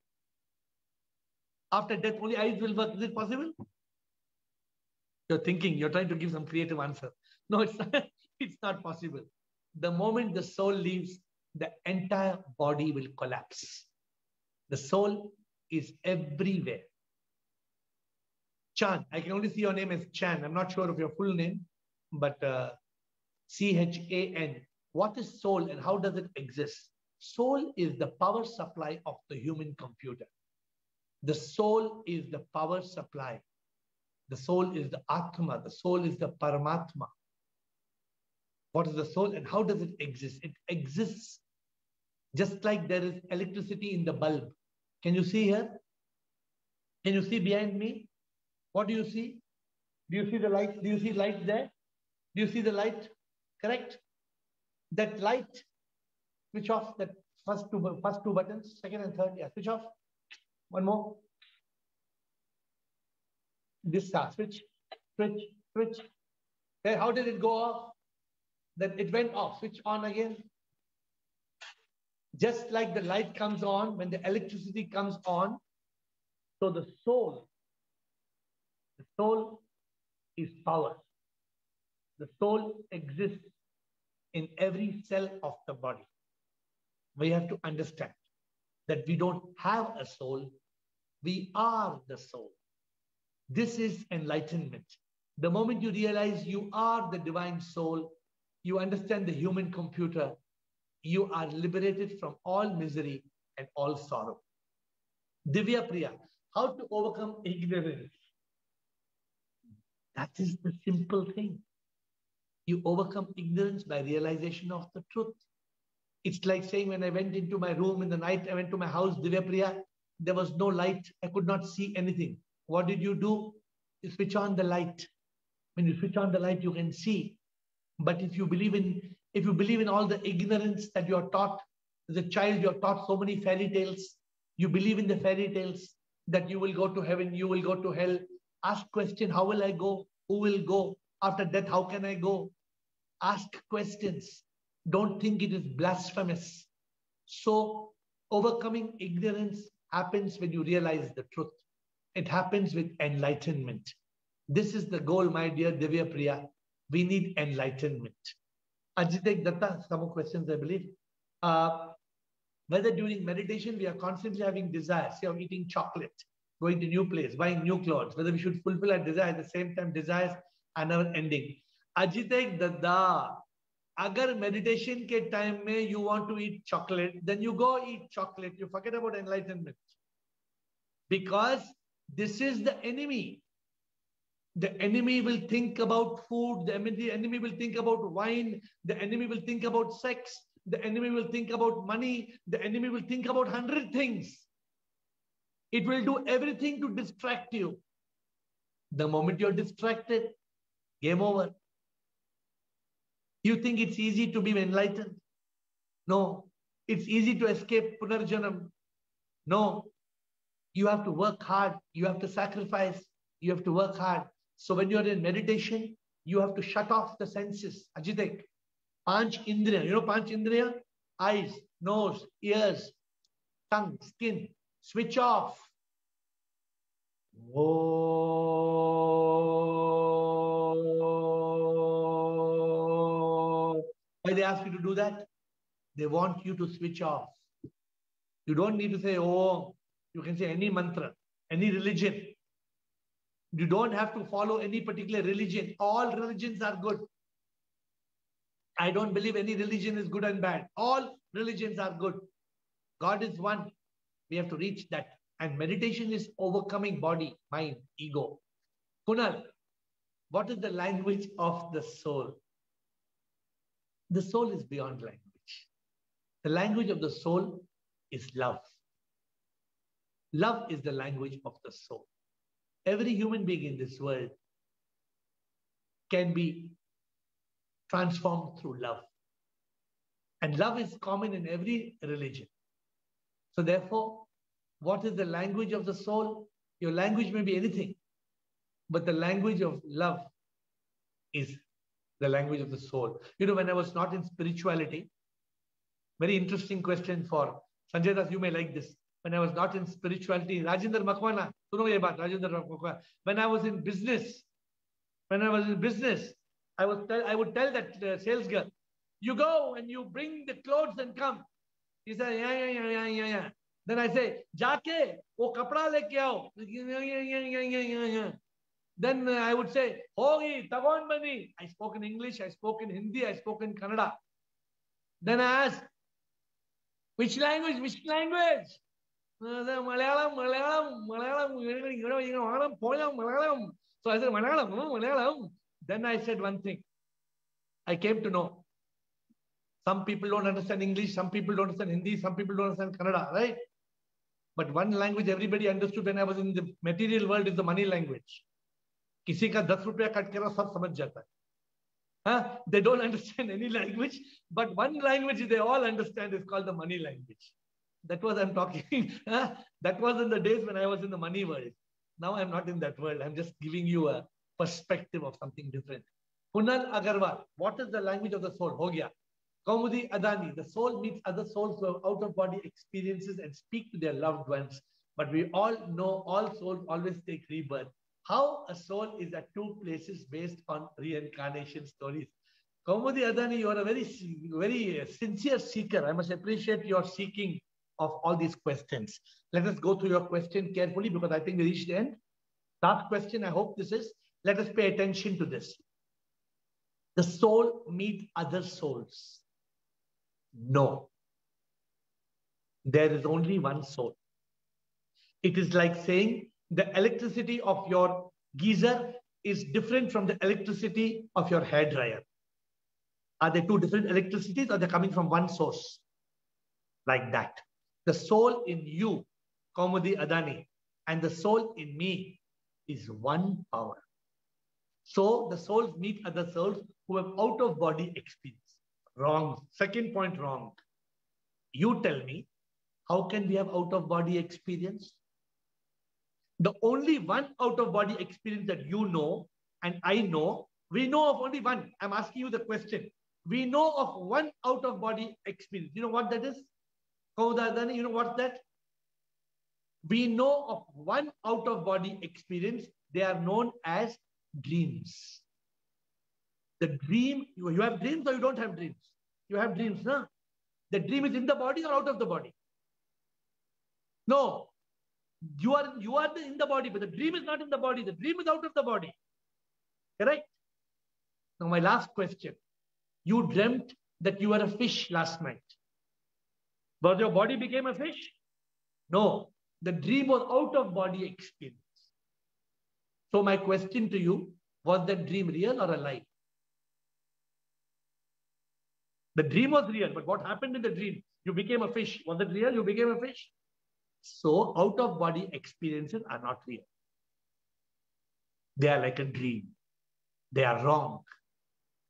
After death, only eyes will work. Is it possible? You're thinking, you're trying to give some creative answer. No, it's not possible. The moment the soul leaves, the entire body will collapse. The soul is everywhere. Chan, I can only see your name as Chan. I'm not sure of your full name, but CHAN. What is soul and how does it exist? Soul is the power supply of the human computer. The soul is the power supply. The soul is the Atma. The soul is the Paramatma. What is the soul and how does it exist? It exists just like there is electricity in the bulb. Can you see here? Can you see behind me? What do you see? Do you see the light? Do you see light there? Do you see the light? Correct? That light, switch off that first two buttons, second and third. Yeah, switch off. One more. This star, switch. Okay, how did it go off? That it went off. Switch on again. Just like the light comes on when the electricity comes on. So the soul is power. The soul exists in every cell of the body. We have to understand that we don't have a soul. We are the soul. This is enlightenment. The moment you realize you are the divine soul, you understand the human computer, you are liberated from all misery and all sorrow. Divya Priya, how to overcome ignorance? That is the simple thing. You overcome ignorance by realization of the truth. It's like saying when I went into my room in the night, I went to my house, Divya Priya, there was no light. I could not see anything. What did you do? You switch on the light. When you switch on the light, you can see. But if you believe in all the ignorance that you are taught, as a child, you are taught so many fairy tales. You believe in the fairy tales that you will go to heaven, you will go to hell. Ask question, how will I go? Who will go? After death, how can I go? Ask questions. Don't think it is blasphemous. So overcoming ignorance happens when you realize the truth. It happens with enlightenment. This is the goal, my dear Divya Priya. We need enlightenment. Ajitek Datta, some more questions, I believe. Whether during meditation we are constantly having desires, say of eating chocolate, going to new place, buying new clothes, whether we should fulfill our desire at the same time, desires are never ending. Ajitek Datta, agar meditation ke time mein you want to eat chocolate, then you go eat chocolate. You forget about enlightenment. Because this is the enemy. The enemy will think about food. The enemy will think about wine. The enemy will think about sex. The enemy will think about money. The enemy will think about 100 things. It will do everything to distract you. The moment you're distracted, game over. You think it's easy to be enlightened? No. It's easy to escape Punarjanam? No. You have to work hard. You have to sacrifice. You have to work hard. So when you're in meditation, you have to shut off the senses. Ajitek, Panch Indriya. You know Panch Indriya? Eyes, nose, ears, tongue, skin. Switch off. Oh. Why they ask you to do that? They want you to switch off. You don't need to say, oh, you can say any mantra, any religion. You don't have to follow any particular religion. All religions are good. I don't believe any religion is good and bad. All religions are good. God is one. We have to reach that. And meditation is overcoming body, mind, ego. Kunal, what is the language of the soul? The soul is beyond language. The language of the soul is love. Love is the language of the soul. Every human being in this world can be transformed through love. And love is common in every religion. So therefore, what is the language of the soul? Your language may be anything, but the language of love is the language of the soul. You know, when I was not in spirituality, very interesting question for Sanjay Das, you may like this. When I was not in spirituality, Rajendra Makwana, Rajendra Makwana, when I was in business, I would tell that sales girl, you go and you bring the clothes and come. He said, yeah. Then I say, Jaake, wo kapda leke aao. Yeah. Then I would say, Hogi, tagon bani. I spoke in English, I spoke in Hindi, I spoke in Kannada. Then I asked, which language? Malayalam. So I said, Malayalam. Then I said one thing. I came to know. Some people don't understand English, some people don't understand Hindi, some people don't understand Kannada, right? But one language everybody understood when I was in the material world is the money language. Kisi ka 10 rupiya cut karo sab samajh jata hai. They don't understand any language, but one language they all understand is called the money language. That was I'm talking. That was in the days when I was in the money world. Now I'm not in that world. I'm just giving you a perspective of something different. Kunal Agarwal, what is the language of the soul? Ho gaya. Kaumudi Adani, the soul meets other souls who have out-of-body experiences and speak to their loved ones. But we all know all souls always take rebirth. How a soul is at two places based on reincarnation stories. Kaumudi Adani, you are a very sincere seeker. I must appreciate your seeking of all these questions. Let us go through your question carefully because I think we reached the end. Last question, I hope this is. Let us pay attention to this. The soul meet other souls. No. There is only one soul. It is like saying the electricity of your geyser is different from the electricity of your hairdryer. Are they two different electricities or they're coming from one source? Like that. The soul in you, Kaumudi Adani, and the soul in me is one power. So the souls meet other souls who have out-of-body experience. Wrong. Second point wrong. You tell me, how can we have out-of-body experience? The only one out-of-body experience that you know and I know, we know of only one. I'm asking you the question. We know of one out-of-body experience. You know what that is? Kaudadani, you know what's that? We know of one out-of-body experience. They are known as dreams. The dream, you have dreams or you don't have dreams? You have dreams, no? The dream is in the body or out of the body? No. You are in the body, but the dream is not in the body. The dream is out of the body. Correct? Now my last question. You dreamt that you were a fish last night. But your body became a fish? No. The dream was out of body experience. So my question to you, was that dream real or a lie? The dream was real, but what happened in the dream? You became a fish. Was it real? You became a fish? So out of body experiences are not real. They are like a dream. They are wrong.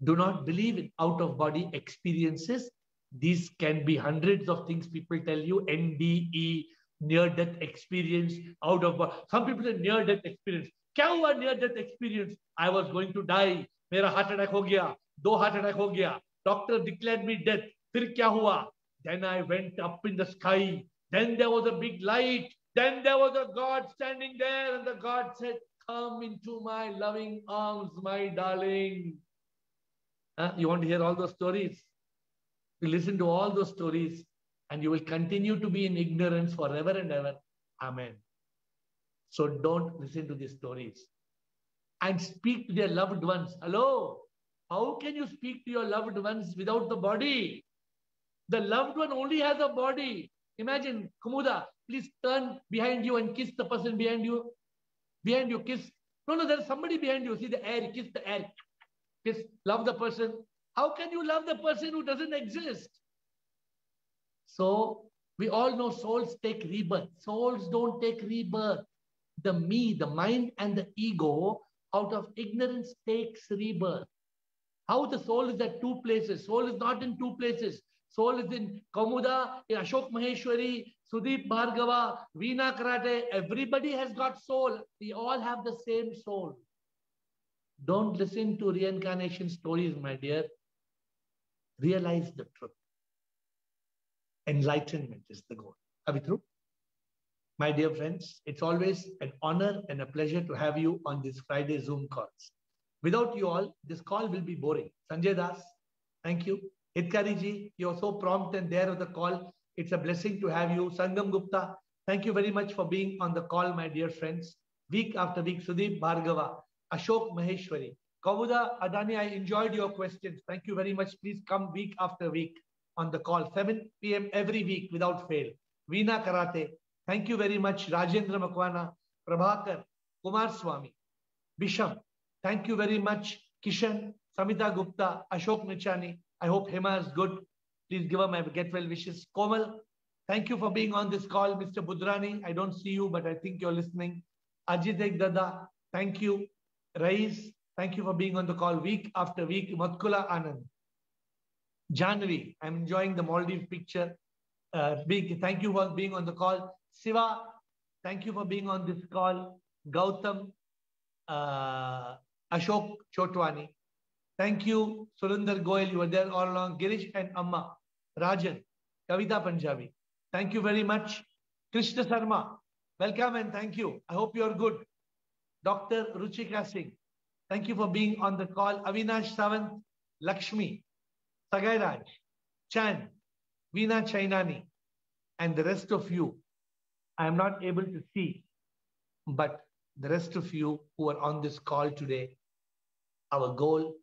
Do not believe in out of body experiences. These can be hundreds of things people tell you, NDE, near death experience, out of body. Some people say near death experience. Kya hua near death experience? I was going to die. Mera heart attack ho gaya. 2 heart attack ho gaya. Doctor declared me dead. Fir kya hua? Then I went up in the sky. Then there was a big light. Then there was a God standing there, and the God said, come into my loving arms, my darling. You want to hear all those stories? You listen to all those stories and you will continue to be in ignorance forever and ever. Amen. So don't listen to these stories. And speak to their loved ones. Hello? How can you speak to your loved ones without the body? The loved one only has a body. Imagine, Kumuda, please turn behind you and kiss the person behind you. Behind you, kiss. No, there's somebody behind you. See the air, kiss the air. Kiss, love the person. How can you love the person who doesn't exist? So, We all know souls take rebirth. Souls don't take rebirth. The me, the mind and the ego out of ignorance takes rebirth. How the soul is at two places. Soul is not in two places. Soul is in Kaumuda, in Ashok Maheshwari, Sudeep Bhargava, Veena Karate. Everybody has got soul. We all have the same soul. Don't listen to reincarnation stories, my dear. Realize the truth. Enlightenment is the goal. Are we through? My dear friends, it's always an honor and a pleasure to have you on this Friday Zoom calls. Without you all, this call will be boring. Sanjay Das, thank you. Hitkari ji, you're so prompt and there on the call. It's a blessing to have you. Sangam Gupta, thank you very much for being on the call, my dear friends. Week after week, Sudeep Bhargava, Ashok Maheshwari, Kavuda Adani, I enjoyed your questions. Thank you very much. Please come week after week on the call, 7 p.m. every week without fail. Veena Karate, thank you very much. Rajendra Makwana, Prabhakar, Kumar Swami, Bisham, thank you very much. Kishan, Samita Gupta, Ashok Nichani. I hope Hema is good. Please give her my get well wishes. Komal, thank you for being on this call. Mr. Budrani, I don't see you, but I think you're listening. Ajit Dada, thank you. Rais, thank you for being on the call week after week. Matkula Anand. Janvi, I'm enjoying the Maldives picture. Thank you for being on the call. Siva, thank you for being on this call. Gautam, Ashok Chotwani. Thank you, Surinder Goyal. You were there all along. Girish and Amma. Rajan, Kavita Punjabi. Thank you very much. Krishna Sarma, welcome and thank you. I hope you're good. Dr. Ruchika Singh, thank you for being on the call. Avinash Savant, Lakshmi, Sagairaj, Chan, Veena Chainani, and the rest of you. I am not able to see, but the rest of you who are on this call today, our goal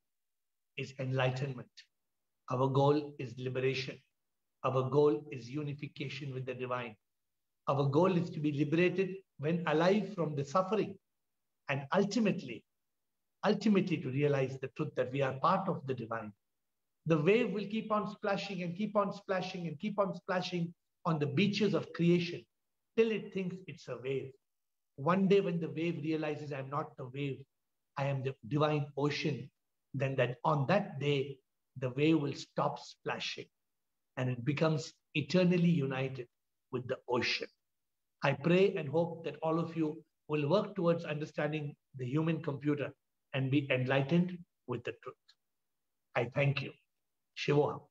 is enlightenment. Our goal is liberation. Our goal is unification with the divine. Our goal is to be liberated when alive from the suffering and ultimately to realize the truth that we are part of the divine. The wave will keep on splashing and keep on splashing and keep on splashing on the beaches of creation till it thinks it's a wave. One day when the wave realizes I'm not the wave, I am the divine ocean, then on that day, the wave will stop splashing and it becomes eternally united with the ocean. I pray and hope that all of you will work towards understanding the human computer and be enlightened with the truth. I thank you. Shivoham.